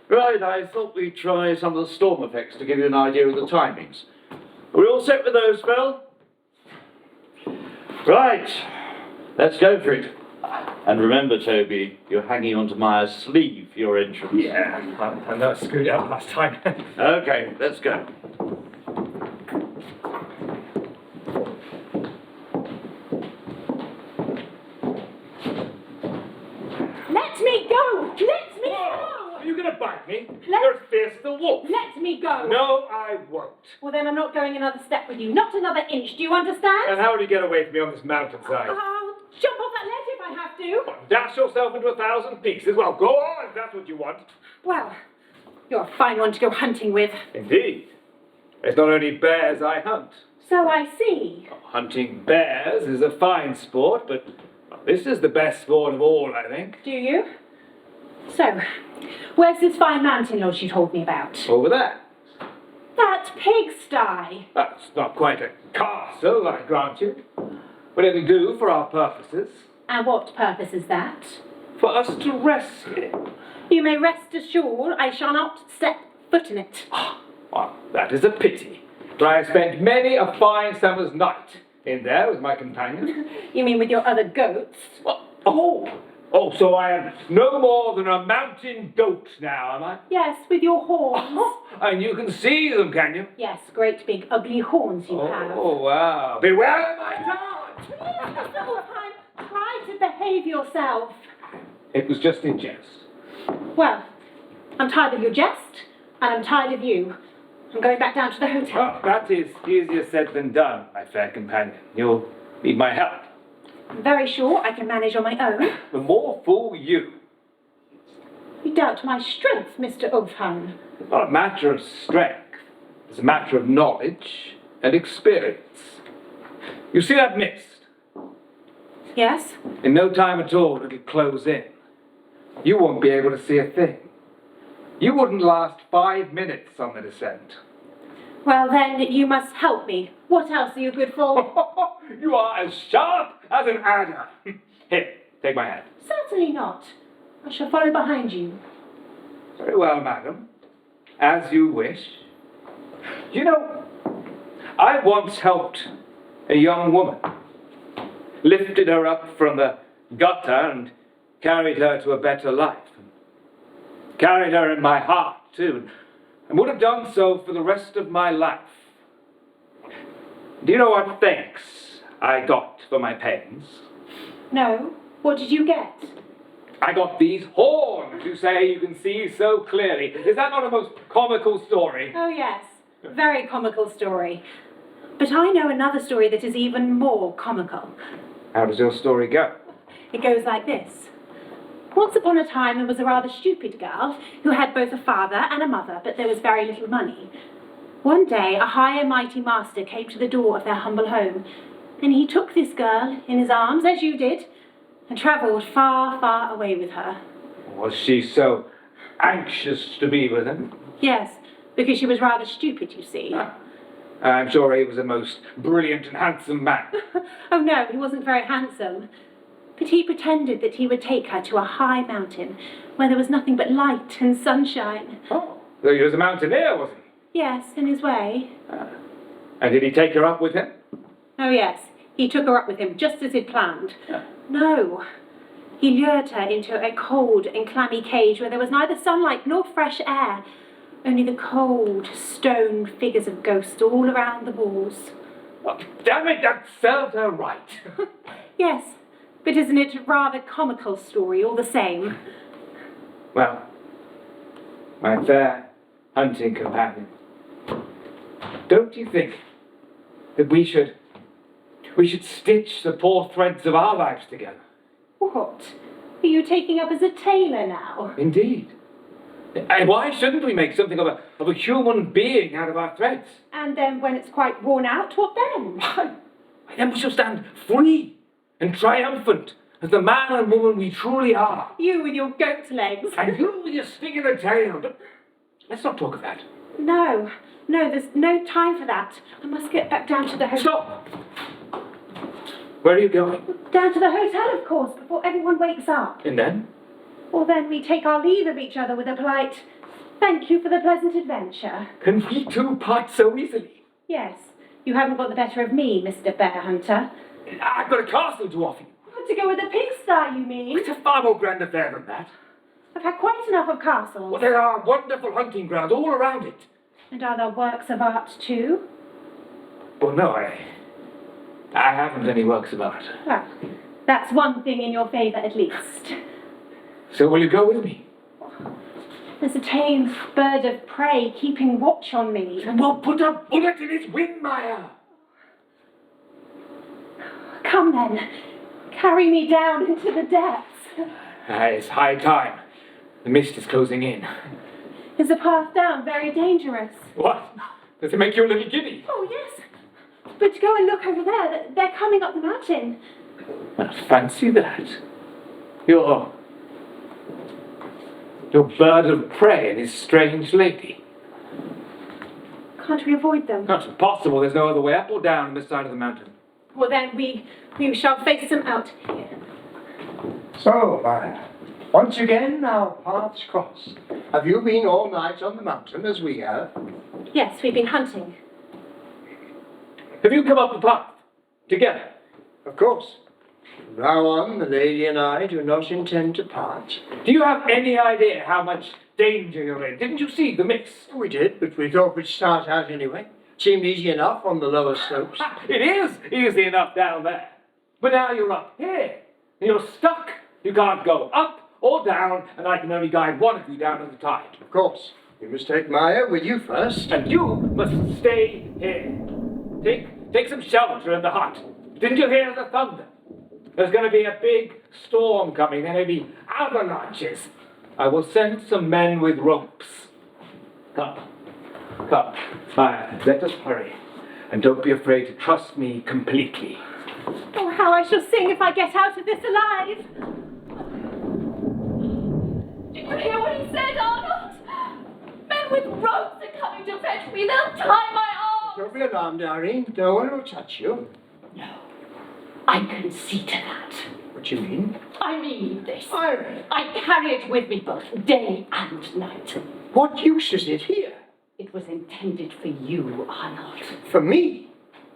Right, I thought we'd try some of the storm effects to give you an idea of the timings. Are we all set with those, Phil? Right, let's go for it. And remember, Toby, you're hanging onto Maya's sleeve for your entrance. Yeah, I know I screwed it up last time. Okay, let's go. Let me go! Let me go! Are you going to bite me? Let- You're as fierce as a wolf. Let me go! No, I won't. Well, then I'm not going another step with you. Not another inch. Do you understand? And how will you get away from me on this mountainside? I'll jump off that ledge if I have to. Dash yourself into 1,000 pieces? Well, go on if that's what you want. Well, you're a fine one to go hunting with. Indeed. It's not only bears I hunt. So I see. Hunting bears is a fine sport, but this is the best sport of all, I think. Do you? So, where's this fine mountain lodge you told me about? Over there. That pigsty. That's not quite a castle, I grant you. But it'll do for our purposes. And what purpose is that? For us to rest in. You may rest assured I shall not step foot in it. Well, that is a pity. For I have spent many a fine summer's night in there with my companion. You mean with your other goats? Oh, so I am no more than a mountain goat now, am I? Yes, with your horns. And you can see them, can you? Yes, great big ugly horns you have. Oh, wow. Beware my tongue! Please, little time, try to behave yourself. It was just in jest. Well, I'm tired of your jest, and I'm tired of you. I'm going back down to the hotel. Well, that is easier said than done, my fair companion. You'll need my help. I'm very sure I can manage on my own. The more fool you. You doubt my strength, Mr. Oldham. It's not a matter of strength. It's a matter of knowledge and experience. You see that mist? Yes? In no time at all it'll close in. You won't be able to see a thing. You wouldn't last 5 minutes on the descent. Well then, you must help me. What else are you good for? You are as sharp as an adder. Here, take my hand. Certainly not. I shall follow behind you. Very well, madam. As you wish. You know, I once helped a young woman. Lifted her up from the gutter and carried her to a better life. Carried her in my heart, too, and would have done so for the rest of my life. Do you know what thanks I got for my pains? No. What did you get? I got these horns you say you can see so clearly. Is that not a most comical story? Oh yes. Very comical story. But I know another story that is even more comical. How does your story go? It goes like this. Once upon a time there was a rather stupid girl who had both a father and a mother, but there was very little money. One day a high and mighty master came to the door of their humble home, and he took this girl in his arms, as you did, and travelled far, far away with her. Was she so anxious to be with him? Yes, because she was rather stupid, you see. I'm sure he was a most brilliant and handsome man. Oh no, he wasn't very handsome. But he pretended that he would take her to a high mountain where there was nothing but light and sunshine. Oh, so he was a mountaineer, was he? Yes, in his way. And did he take her up with him? Oh yes, he took her up with him just as he'd planned. No, he lured her into a cold and clammy cage where there was neither sunlight nor fresh air, only the cold, stone figures of ghosts all around the walls. Oh, damn it, that served her right. Yes, but isn't it a rather comical story all the same? Well, my fair hunting companion, don't you think that we should stitch the poor threads of our lives together? What? Are you taking up as a tailor now? Indeed. And why shouldn't we make something of a human being out of our threads? And then when it's quite worn out, what then? Why, then we shall stand free and triumphant as the man and woman we truly are. You with your goat legs. And you with your stick in the tail. But let's not talk of that. No, there's no time for that. I must get back down to the hotel. Stop! Where are you going? Down to the hotel, of course, before everyone wakes up. And then? Or then we take our leave of each other with a polite, thank you for the pleasant adventure. Can we two part so easily? Yes, you haven't got the better of me, Mr. Bear Hunter. I've got a castle to offer you. To go with a pigsty, you mean? It's a far more grand affair than that. I've had quite enough of castles. Well, there are wonderful hunting grounds all around it. And are there works of art too? Well, no, I haven't any works of art. Well, that's one thing in your favour at least. So will you go with me? There's a tame bird of prey keeping watch on me. Well, put a bullet in its wing, Maya. Come then, carry me down into the depths. It's high time. The mist is closing in. Is the path down very dangerous? What? Does it make you a little giddy? Oh, yes. But go and look over there. They're coming up the mountain. Well, fancy that. Your bird of prey and his strange lady. Can't we avoid them? Not impossible. There's no other way up or down on this side of the mountain. Well, then we shall face them out here. So, Maya, once again our paths cross. Have you been all night on the mountain as we have? Yes, we've been hunting. Have you come up the path? Together? Of course. From now on, the lady and I do not intend to part. Do you have any idea how much danger you're in? Didn't you see the mist? We did, but we thought we'd start out anyway. Seemed easy enough on the lower slopes. It is easy enough down there. But now you're up here. And you're stuck. You can't go up or down, and I can only guide one of you down at a time. Of course. You must take Maya with you first. And you must stay here. Take some shelter in the hut. Didn't you hear the thunder? There's going to be a big storm coming. There may be avalanches. I will send some men with ropes. Come. Come. Let us hurry. And don't be afraid to trust me completely. Oh, how I shall sing if I get out of this alive! Did you hear what he said, Arnold? Men with ropes are coming to fetch me. They'll tie my arms. Don't be alarmed, Irene. No one will touch you. No, I can see to that. What do you mean? I mean this. Irene, I carry it with me both day and night. what use is it here? It was intended for you, Arnold. For me?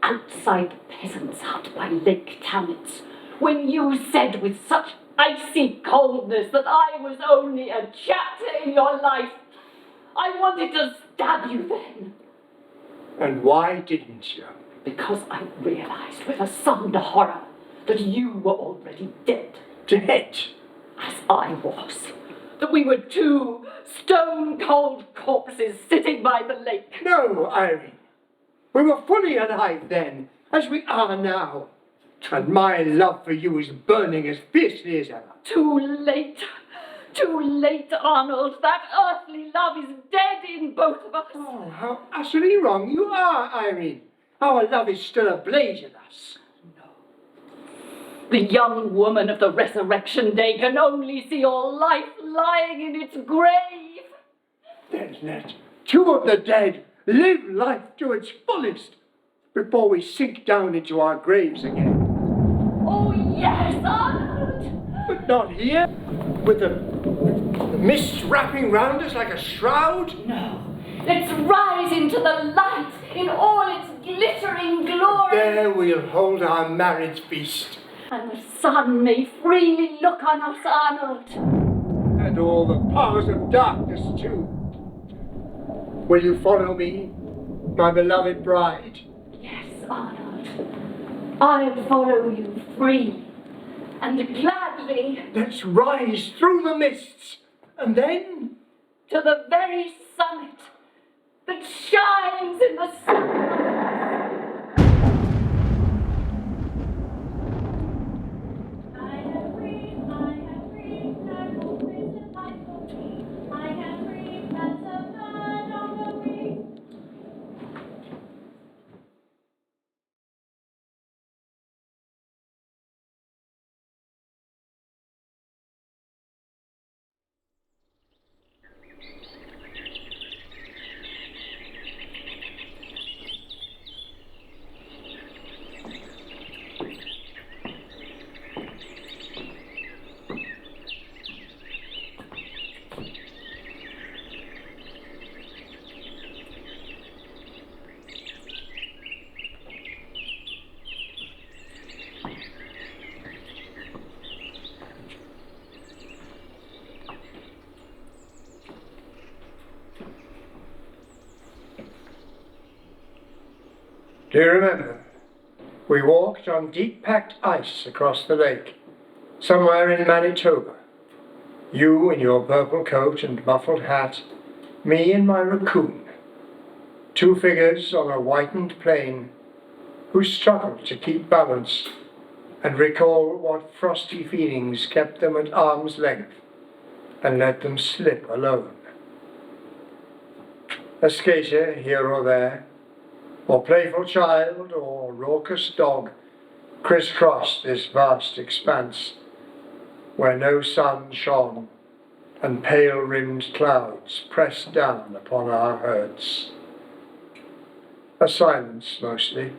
Outside the peasant's hut by Lake Townitz, when you said with such icy coldness that I was only a chapter in your life. I wanted to stab you then. And why didn't you? Because I realized with a sudden horror that you were already dead, Dead? as I was. That we were two stone-cold corpses sitting by the lake. No, Irene. We were fully alive then, as we are now. And my love for you is burning as fiercely as ever. Too late. Too late, Arnold. That earthly love is dead in both of us. Oh, how utterly wrong you are, Irene. Our love is still ablaze in us. The young woman of the resurrection day can only see all life lying in its grave. Then let two of the dead live life to its fullest before we sink down into our graves again. Oh, yes, Arnold. But not here, with the mist wrapping round us like a shroud. No. Let's rise into the light in all its glittering glory. There we'll hold our marriage feast. And the sun may freely look on us, Arnold. And all the powers of darkness too. Will you follow me, my beloved bride? Yes, Arnold. I'll follow you free and gladly Let's rise through the mists, and then to the very summit that shines in the sunlight. I have breathed, and will prison life for me. I have breathed as a bird on the wing. do you remember? We walked on deep-packed ice across the lake, somewhere in Manitoba. You in your purple coat and muffled hat, me in my raccoon. Two figures on a whitened plain who struggled to keep balance and recall what frosty feelings kept them at arm's length and let them slip alone. A skater here or there, or playful child, or raucous dog, crisscrossed this vast expanse where no sun shone and pale-rimmed clouds pressed down upon our herds. A silence mostly,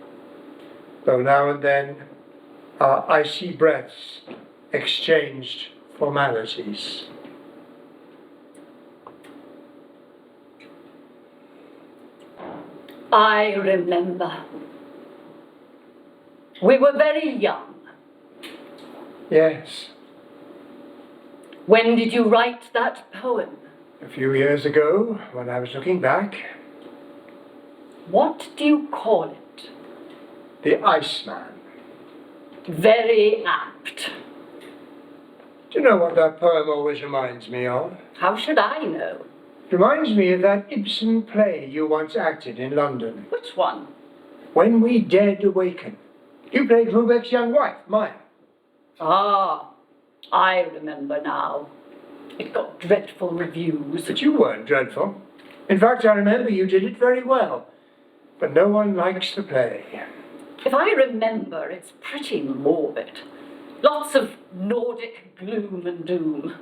though now and then our icy breaths exchanged formalities. I remember. We were very young. Yes, When did you write that poem? a few years ago, when I was looking back, What do you call it? the Iceman. Very apt. Do you know what that poem always reminds me of? How should I know? It reminds me of that Ibsen play you once acted in London. Which one? When We Dared Awaken. You played Rubeck's young wife, Maya. Ah, I remember now. It got dreadful reviews. But you weren't dreadful. In fact, I remember you did it very well. But no one likes the play. If I remember, it's pretty morbid. Lots of Nordic gloom and doom.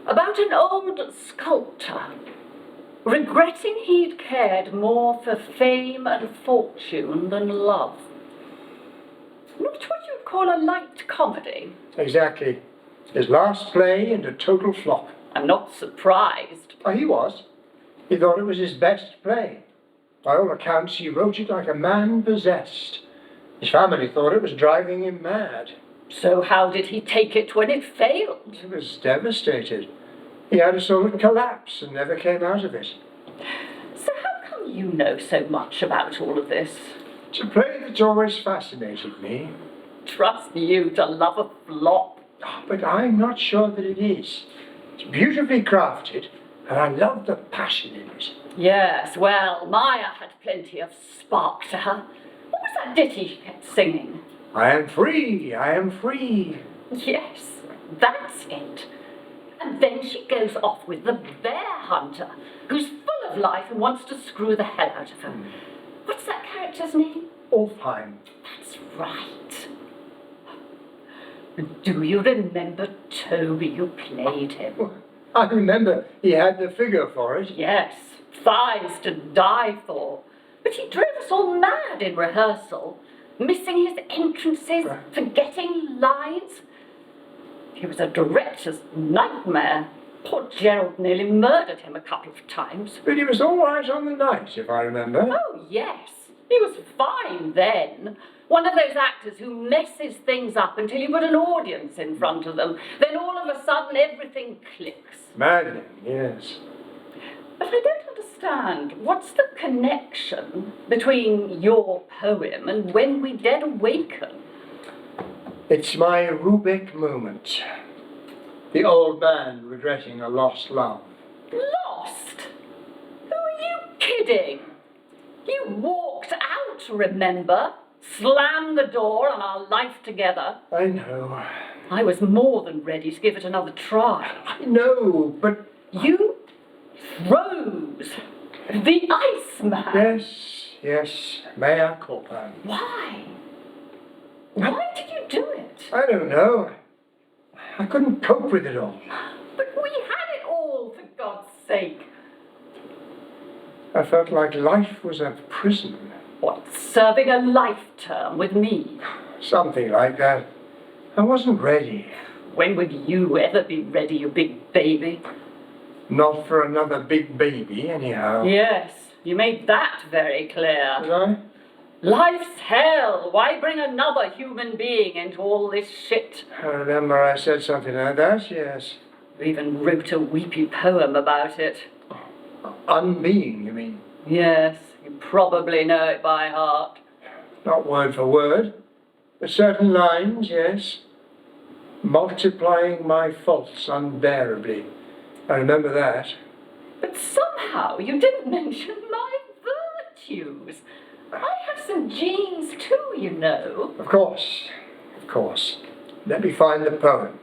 About an old sculptor, regretting he'd cared more for fame and fortune than love. Not what you'd call a light comedy. Exactly. His last play and a total flop. I'm not surprised. Oh, he was. He thought it was his best play. By all accounts, he wrote it like a man possessed. His family thought it was driving him mad. So how did he take it when it failed? He was devastated. He had a sort of collapse and never came out of it. So how come you know so much about all of this? It's a play that's always fascinated me. Trust you to love a flop. Oh, but I'm not sure that it is. It's beautifully crafted, and I love the passion in it. Yes, well, Maya had plenty of spark to her. What was that ditty she kept singing? I am free, I am free. Yes, that's it. And then she goes off with the bear hunter, who's full of life and wants to screw the hell out of her. What's that character's name? Alfheim. That's right. Do you remember Toby who played him? I remember he had the figure for it. Yes, thighs to die for. But he drove us all mad in rehearsal, missing his entrances, forgetting lines. He was a director's nightmare. Poor Gerald nearly murdered him a couple of times. But he was all right on the night, if I remember. Oh, yes. He was fine then. One of those actors who messes things up until you put an audience in front of them. Then all of a sudden everything clicks. Maddening, yes. But I don't understand. What's the connection between your poem and When We Dead Awaken? It's my Rubik moment. The old man regretting a lost love. Lost? Who are you kidding? You walked out, remember? Slammed the door on our life together. I know. I was more than ready to give it another try. I know, but... You froze. The Iceman. Yes, mea culpa. Why? Why did you do it? I don't know. I couldn't cope with it all. But we had it all, for God's sake. I felt like life was a prison. What, serving a life term with me? Something like that. I wasn't ready. When would you ever be ready, you big baby? Not for another big baby, anyhow. Yes, you made that very clear. Did I? Life's hell. Why bring another human being into all this shit? I remember I said something like that, yes. You even wrote a weepy poem about it. Unbeing, you mean? Yes, you probably know it by heart. Not word for word, but certain lines, yes. Multiplying my faults unbearably. I remember that. But somehow you didn't mention my virtues. I have some genes too, you know. Of course. Let me find the poem.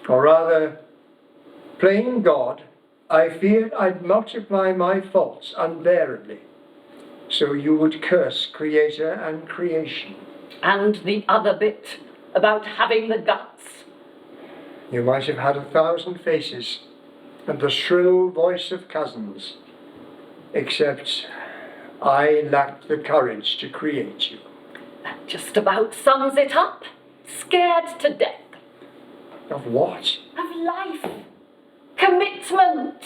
Or rather, playing God, I feared I'd multiply my faults unbearably, so you would curse Creator and creation. And the other bit about having the guts. You might have had 1,000 faces and the shrill voice of cousins, except I lacked the courage to create you. That just about sums it up. Scared to death. Of what? Of life. Commitment.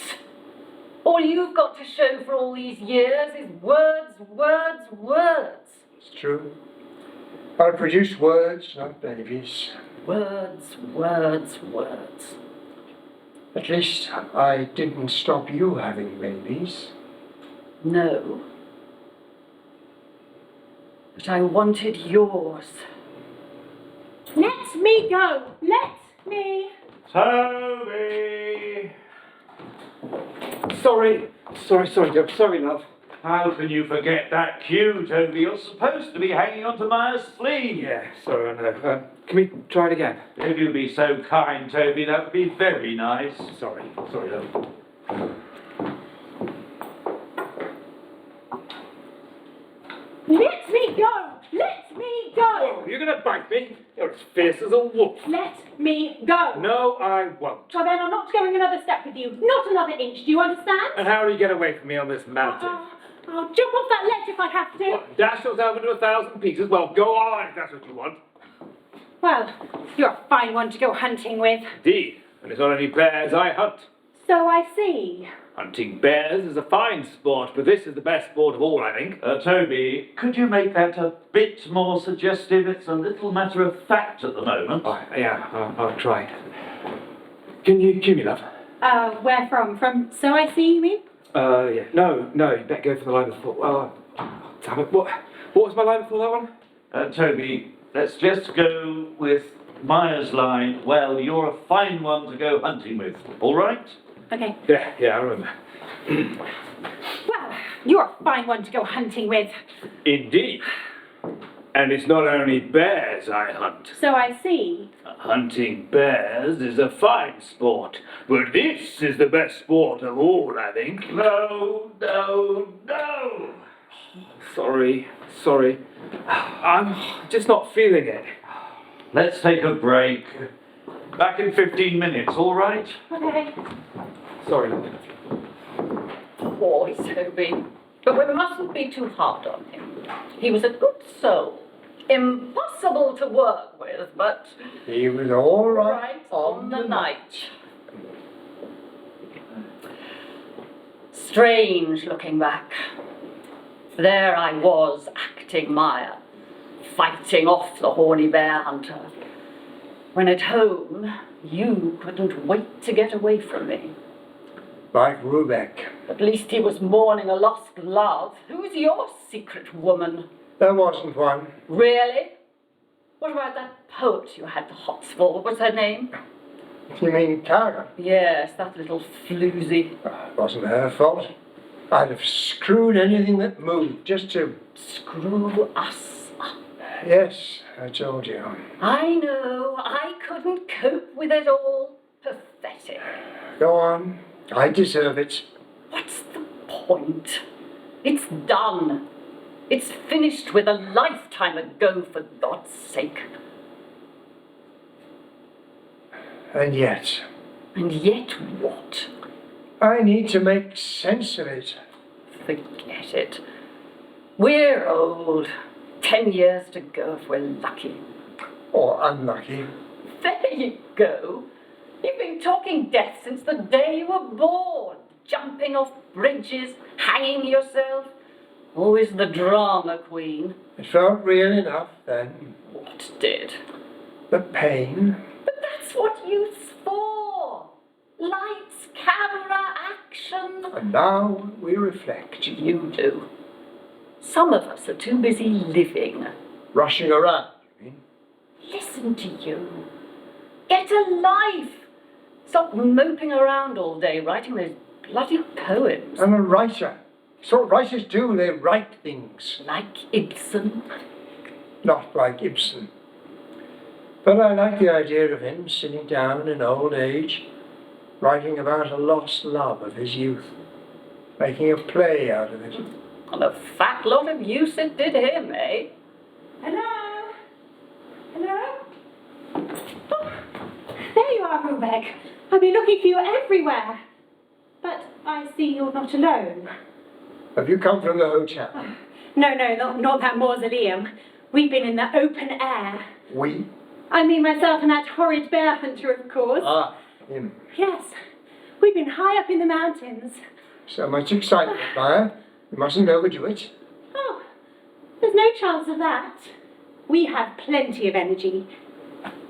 All you've got to show for all these years is words, words, words. It's true. I produce words, not babies. Words, words, words. At least I didn't stop you having babies. No. But I wanted yours. Let me go. Let me. Toby! Sorry, Joe. Sorry, love. How can you forget that cue, Toby? You're supposed to be hanging on to Maya's sleeve. Yeah, sorry, I know. Can we try it again? If you'd be so kind, Toby, that would be very nice. Sorry, love. Let me go! Let me go! Oh, you're gonna bite me? You're as fierce as a wolf. Let me go! No, I won't. Well then, I'm not going another step with you. Not another inch, do you understand? And how will you get away from me on this mountain? I'll jump off that ledge if I have to. What, dash yourself into 1,000 pieces? Well, go on if that's what you want. Well, you're a fine one to go hunting with. Indeed, and it's not only bears I hunt. So I see. Hunting bears is a fine sport, but this is the best sport of all, I think. Toby, could you make that a bit more suggestive? It's a little matter of fact at the moment. Oh, yeah, I'll try. Can you cue me, love? Where from? From So I See, you mean? Yeah. No, you better go for the line before. Damn it. What was my line before that one? Toby, let's just go with Maya's line. Well, you're a fine one to go hunting with. All right? Okay. Yeah, I remember. Well, you're a fine one to go hunting with. Indeed. And it's not only bears I hunt. So I see. Hunting bears is a fine sport, but this is the best sport of all, I think. No. Sorry. I'm just not feeling it. Let's take a break. Back in 15 minutes, all right? Okay. Sorry, love. Poor Toby. But we mustn't be too hard on him. He was a good soul. Impossible to work with, but He was all right on the night. Strange looking back. There I was, acting Maya, fighting off the horny bear hunter. When at home, you couldn't wait to get away from me. Like Rubeck. At least he was mourning a lost love. Who's your secret woman? There wasn't one. Really? What about that poet you had the hots for? What was her name? You mean Karen? Yes, that little floozy. It wasn't her fault. I'd have screwed anything that moved just to... Screw us up. Yes, I told you. I know, I couldn't cope with it all. Pathetic. Go on. I deserve it. What's the point? It's done. It's finished with a lifetime ago, for God's sake. And yet, What? I need to make sense of it. Forget it. We're old. 10 years to go if we're lucky. Or unlucky. There you go. You've been talking death since the day you were born. Jumping off bridges, hanging yourself. Always the drama queen. It felt real enough then. What did? The pain. But that's what youth's for. Lights, camera, action. And now we reflect. You do. Some of us are too busy living. Rushing around, you mean? Listen to you. Get a life. Stop moping around all day writing those bloody poems. I'm a writer. It's what writers do, they write things. Like Ibsen. Not like Ibsen. But I like the idea of him sitting down in old age, writing about a lost love of his youth, making a play out of it. And a fat lot of use it did him, eh? Hello? Hello? Oh, there you are, Rubeck. I've been looking for you everywhere. But I see you're not alone. Have you come from the hotel? No, not that mausoleum. We've been in the open air. We? I mean myself and that horrid bear hunter, of course. Ah, him. Yes. We've been high up in the mountains. So much excitement, Maya. You mustn't overdo it. Oh, there's no chance of that. We have plenty of energy.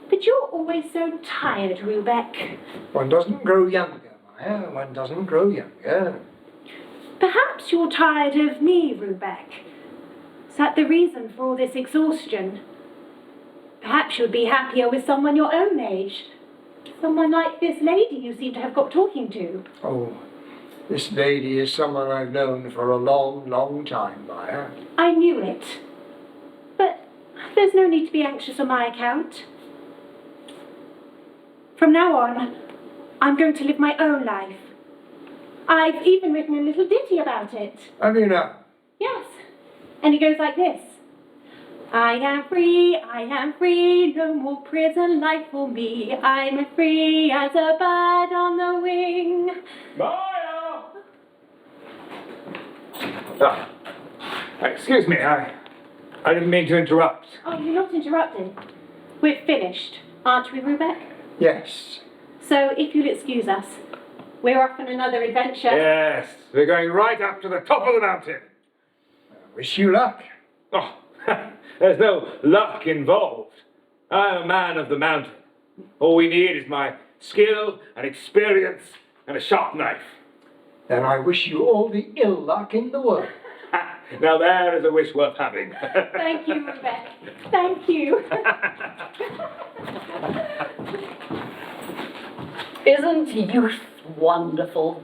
But you're always so tired, Rubeck. One doesn't grow younger, Maya. One doesn't grow younger. Perhaps you're tired of me, Rubeck. Is that the reason for all this exhaustion? Perhaps you'd be happier with someone your own age. Someone like this lady you seem to have got talking to. Oh, This lady is someone I've known for a long, long time, Maya. I knew it. But there's no need to be anxious on my account. From now on, I'm going to live my own life. I've even written a little ditty about it. Have you now? Yes. And it goes like this. I am free, no more prison life for me. I'm free as a bird on the wing. Maya! Excuse me, I didn't mean to interrupt. Oh, you're not interrupting. We're finished, aren't we, Rubeck? Yes. So, if you'll excuse us, we're off on another adventure. Yes, we're going right up to the top of the mountain. Wish you luck. Oh, there's no luck involved. I'm a man of the mountain. All we need is my skill and experience and a sharp knife. Then I wish you all the ill luck in the world. Now there is a wish worth having. Thank you, Rubeck. Thank you. Isn't youth wonderful?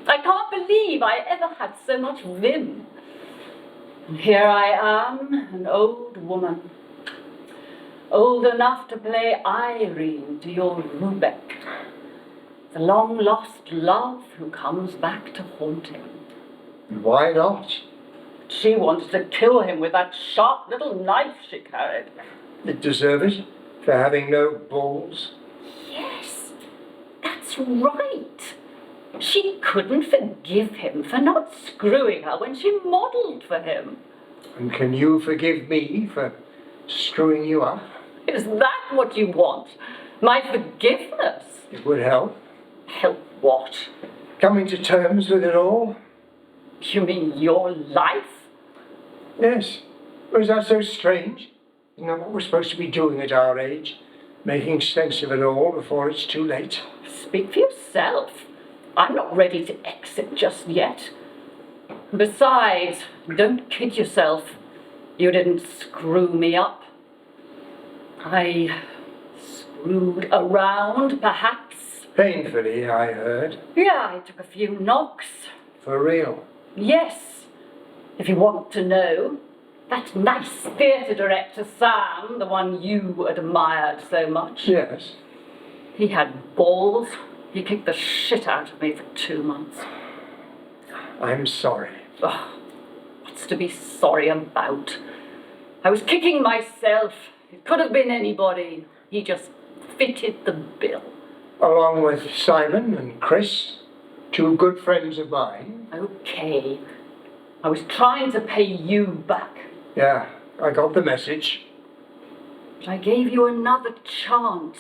I can't believe I ever had so much vim. And here I am, an old woman, old enough to play Irene to your Rubeck, the long-lost love who comes back to haunt him. Why not? She wanted to kill him with that sharp little knife she carried. Did deserve it for having no balls? Yes, that's right. She couldn't forgive him for not screwing her when she modelled for him. And can you forgive me for screwing you up? Is that what you want? My forgiveness? It would help. Help what? Coming to terms with it all? You mean your life? Yes. Was that so strange? Isn't that what we're supposed to be doing at our age? Making sense of it all before it's too late? Speak for yourself. I'm not ready to exit just yet. Besides, don't kid yourself. You didn't screw me up. I screwed around, perhaps. Painfully, I heard. Yeah, I took a few knocks. For real. Yes, if you want to know. That nice theatre director, Sam, the one you admired so much. Yes. He had balls. He kicked the shit out of me for 2 months. I'm sorry. Oh, what's to be sorry about? I was kicking myself. It could have been anybody. He just fitted the bill. Along with Simon and Chris, two good friends of mine. Okay. I was trying to pay you back. Yeah, I got the message. But I gave you another chance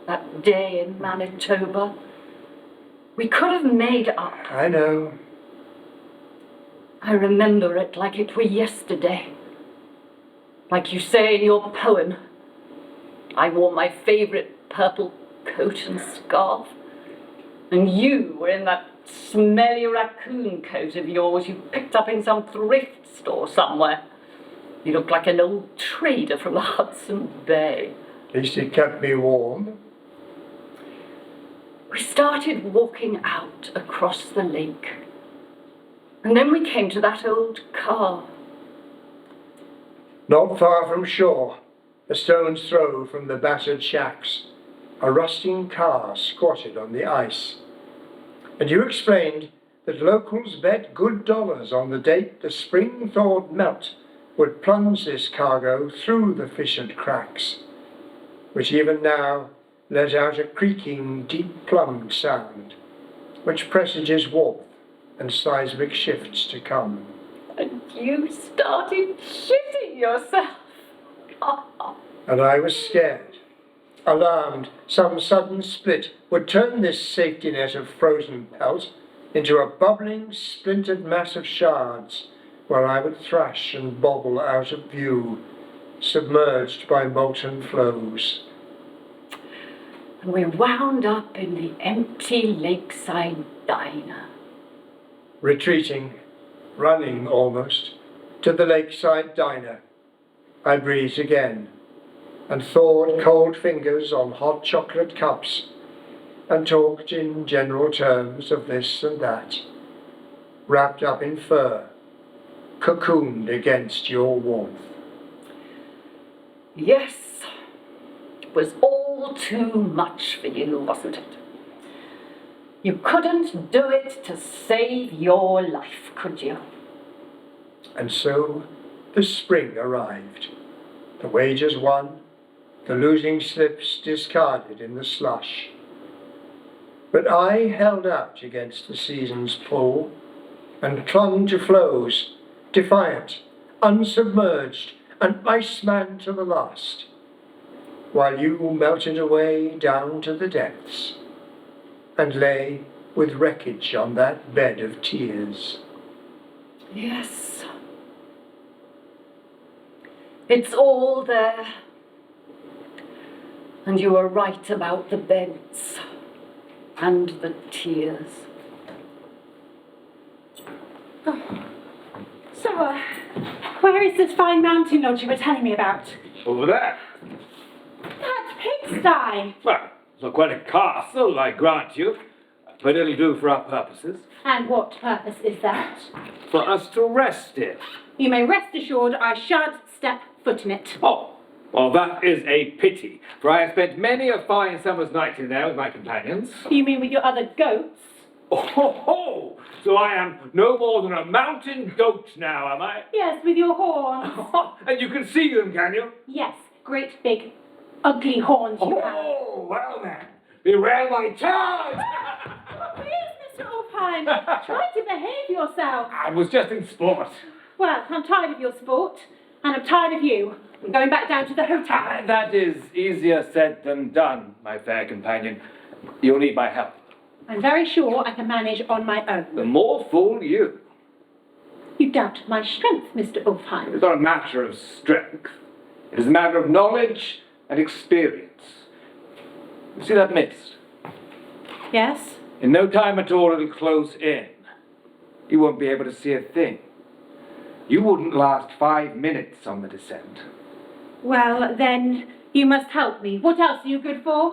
that day in Manitoba. We could have made up. I know. I remember it like it were yesterday. Like you say in your poem. I wore my favourite purple coat and scarf. And you were in that smelly raccoon coat of yours you picked up in some thrift store somewhere. You looked like an old trader from the Hudson Bay. At least it kept me warm. We started walking out across the lake. And then we came to that old car. Not far from shore, a stone's throw from the battered shacks, a rusting car squatted on the ice. And you explained that locals bet good dollars on the date the spring-thawed melt would plunge this cargo through the fissured cracks, which even now let out a creaking, deep-plumbed sound, which presages warmth and seismic shifts to come. And you started shitting yourself. And I was scared, alarmed some sudden split would turn this safety net of frozen pelt into a bubbling, splintered mass of shards, where I would thrash and bobble out of view, submerged by molten flows. And we wound up in the empty lakeside diner. Retreating, running almost, to the lakeside diner, I breathed again, and thawed cold fingers on hot chocolate cups, and talked in general terms of this and that, wrapped up in fur, cocooned against your warmth. Yes, it was all too much for you, wasn't it? You couldn't do it to save your life, could you? And so the spring arrived. The wagers won, the losing slips discarded in the slush. But I held out against the season's pull and clung to flows, defiant, unsubmerged, an iceman to the last, while you melted away down to the depths and lay with wreckage on that bed of tears. Yes. It's all there. And you were right about the beds and the tears. So, where is this fine mountain lodge you were telling me about? Over there. That pigsty! Well, it's not quite a castle, I grant you, but it'll do for our purposes. And what purpose is that? For us to rest in. You may rest assured I shan't step foot in it. Oh, well, that is a pity, for I have spent many a fine summer's night in there with my companions. You mean with your other goats? Oh, ho, ho. So I am no more than a mountain goat now, am I? Yes, with your horns. And you can see them, can you? Yes, great big ugly horns you have. Oh, well then, beware my charge! Please, Mr. Orpheim, try to behave yourself. I was just in sport. Well, I'm tired of your sport, and I'm tired of you. I'm going back down to the hotel. That is easier said than done, my fair companion. You'll need my help. I'm very sure I can manage on my own. The more fool you. You doubt my strength, Mr. Orpheim. It's not a matter of strength. It is a matter of knowledge and experience. You see that mist? Yes? In no time at all it'll close in. You won't be able to see a thing. You wouldn't last 5 minutes on the descent. Well, then, you must help me. What else are you good for?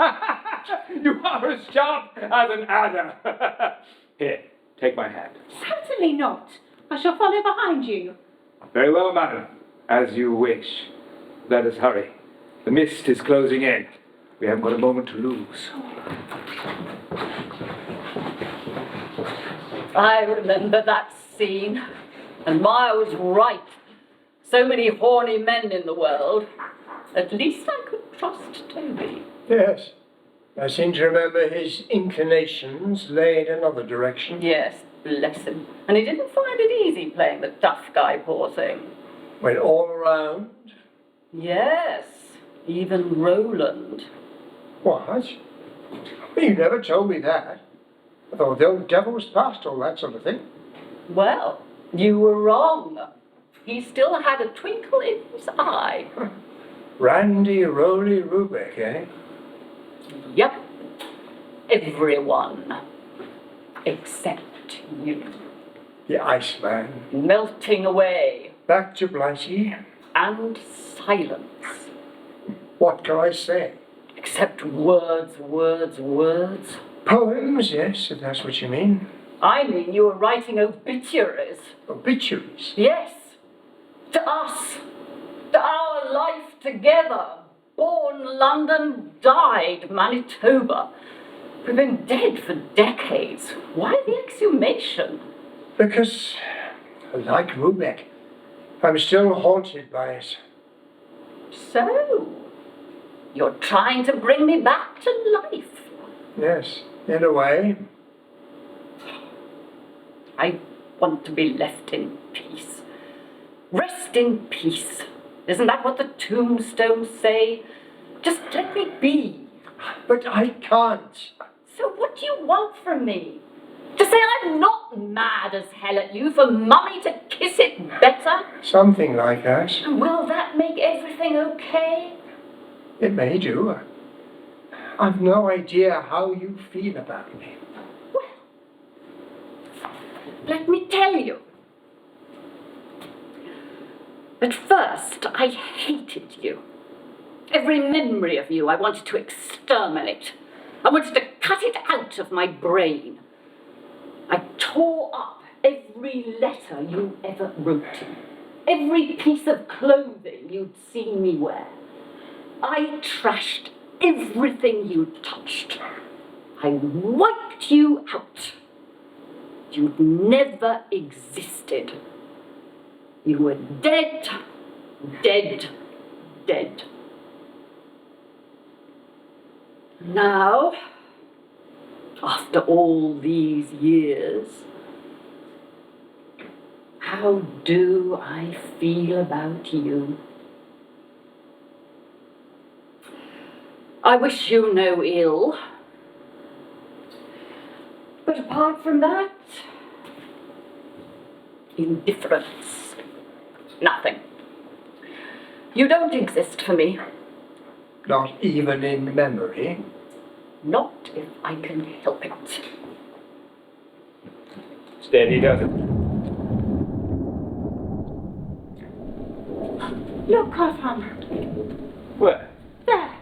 You are as sharp as an adder. Here, take my hand. Certainly not. I shall follow behind you. Very well, madam. As you wish. Let us hurry. The mist is closing in. We haven't got a moment to lose. I remember that scene. And Maya was right. So many horny men in the world. At least I could trust Toby. Yes, I seem to remember his inclinations lay in another direction. Yes, bless him. And he didn't find it easy playing the tough guy, poor thing. When all around, Yes, even Roland. what? You never told me that. I thought the old devil was past all that sort of thing. Well, you were wrong. He still had a twinkle in his eye. Randy Roly Rubeck, eh? Yep. Everyone. Except you. The Iceman. Melting away. Back to Blighty. And silence. What can I say? Except words, words, words. Poems, yes, if that's what you mean. I mean, you were writing obituaries. Obituaries. Yes. To us. To our life together. Born London, died Manitoba. We've been dead for decades. Why the exhumation? Because, like Rubeck, I'm still haunted by it. So, you're trying to bring me back to life. Yes, in a way. I want to be left in peace. Rest in peace. Isn't that what the tombstones say? Just let me be. But I can't. So what do you want from me? To say I'm not mad as hell at you for Mummy to kiss it better? Something like that. And will that make everything okay? It may do. I've no idea how you feel about me. Well, let me tell you. At first, I hated you. Every memory of you I wanted to exterminate. I wanted to cut it out of my brain. I tore up every letter you ever wrote, every piece of clothing you'd seen me wear. I trashed everything you'd touched. I wiped you out. You'd never existed. You were dead, dead, dead. Now, after all these years, how do I feel about you? I wish you no ill. But apart from that, indifference. Nothing. You don't exist for me. Not even in memory. Not if I can help it. Steady does it. Look, Godfather. Where? There.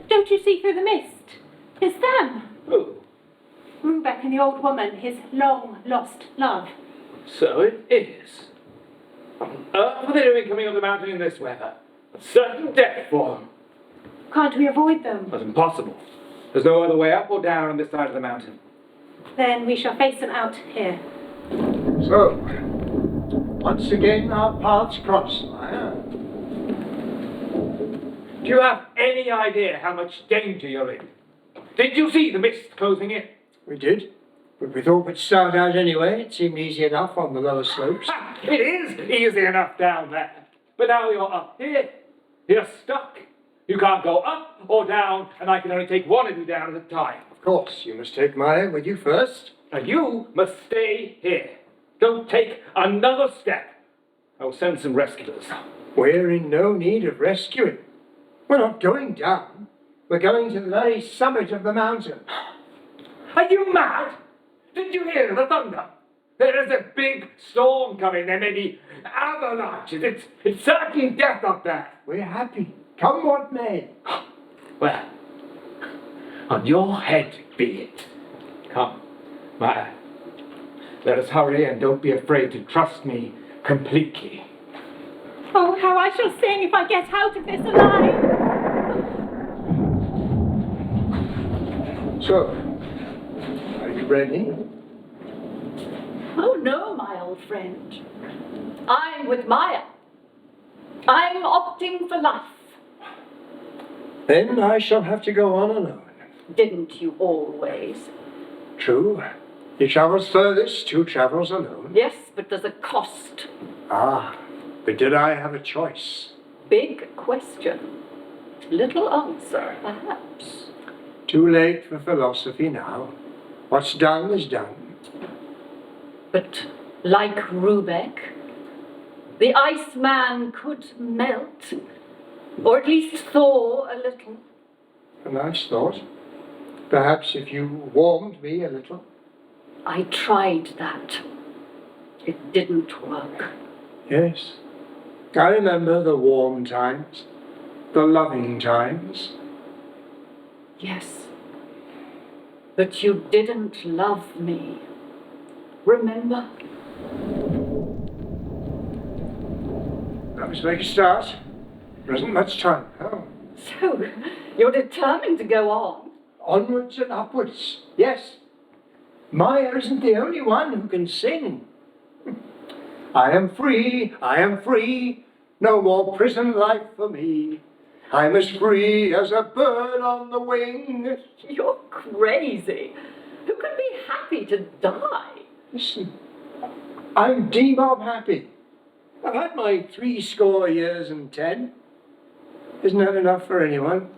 Don't you see through the mist? It's them. Who? Rubeck and the old woman, his long-lost love. So it is. What are they doing coming up the mountain in this weather? A certain death for them. Can't we avoid them? That's impossible. There's no other way up or down on this side of the mountain. Then we shall face them out here. So, once again our paths cross, Maya. Do you have any idea how much danger you're in? Did you see the mist closing in? We did, but we thought we'd start out anyway. It seemed easy enough on the lower slopes. Ha! It is easy enough down there. But now you're up here. You're stuck. You can't go up or down, and I can only take one of you down at a time. Of course, you must take Maya with you first. And you must stay here. Don't take another step. I'll send some rescuers. We're in no need of rescuing. We're not going down. We're going to the very summit of the mountain. Are you mad? Did you hear the thunder? There is a big storm coming. There may be avalanches. It's certain death up there. We're happy. Come what may. Well, on your head be it. Come, Maya. Let us hurry and don't be afraid to trust me completely. Oh, how I shall sing if I get out of this alive! So, are you ready? Oh no, my old friend. I'm with Maya. I'm opting for life. Then I shall have to go on alone. Didn't you always? True. He travels furthest who travels alone. Yes, but there's a cost. Ah, but did I have a choice? Big question. Little answer, perhaps. Too late for philosophy now. What's done is done. But like Rubeck, the Iceman could melt, or at least thaw a little. A nice thought. Perhaps if you warmed me a little. I tried that. It didn't work. Yes. I remember the warm times, the loving times. Yes. But you didn't love me. Remember? That was make a start. There isn't much time now. So, you're determined to go on? Onwards and upwards. Yes. Maya isn't the only one who can sing. I am free, I am free. No more prison life for me. I'm as free as a bird on the wing. You're crazy. Who could be happy to die? Listen, I'm D-mob happy. I've had my 70 years and 10. Isn't that enough for anyone?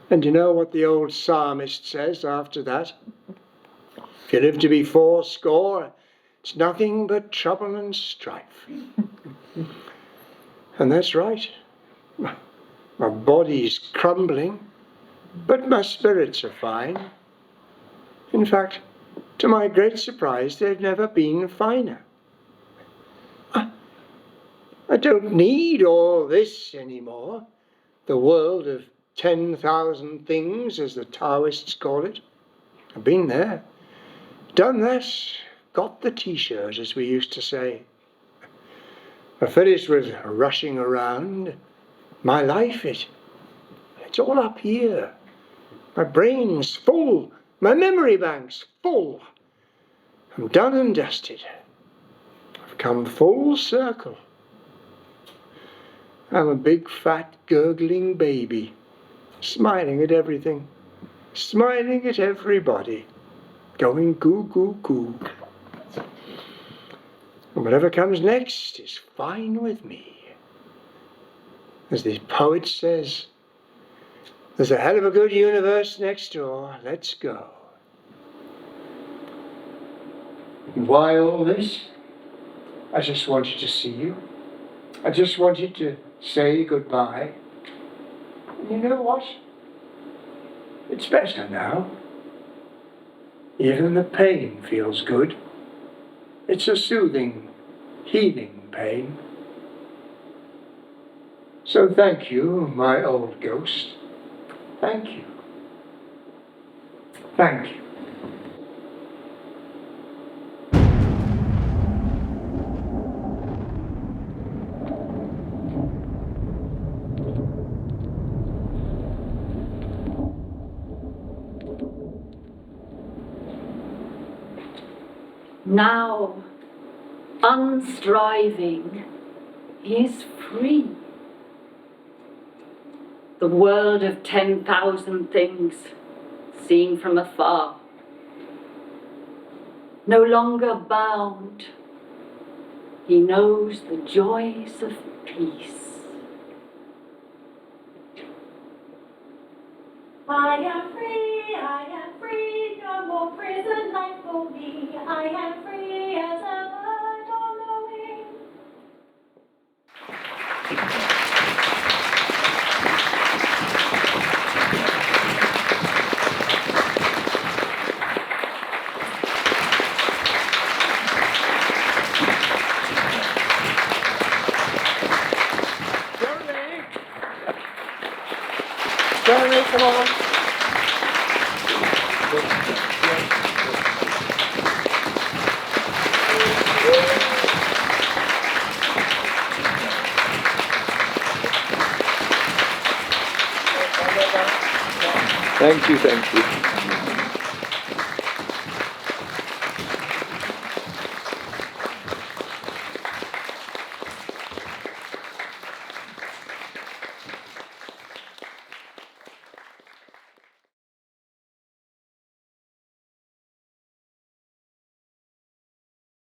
And you know what the old psalmist says after that? If you live to be 80, it's nothing but trouble and strife. And that's right. My body's crumbling, but my spirits are fine. In fact, to my great surprise, they've never been finer. I don't need all this anymore. The world of 10,000 things, as the Taoists call it. I've been there, done that, got the t-shirt, as we used to say. I finished with rushing around. My life, it's all up here. My brain's full, my memory bank's full. I'm done and dusted. I've come full circle. I'm a big, fat, gurgling baby, smiling at everything, smiling at everybody, going goo, goo, goo. And whatever comes next is fine with me. As the poet says, there's a hell of a good universe next door. Let's go. Why all this? I just wanted to see you. I just wanted to say goodbye. And you know what? It's better now. Even the pain feels good. It's a soothing, healing pain. So thank you, my old ghost. Thank you. Thank you. Now, unstriving, he is free. The world of 10,000 things seen from afar. No longer bound, he knows the joys of peace. I am free, no more prison life for me. I am free as a bird on the wing. Jeremy, come on. Thank you, thank you.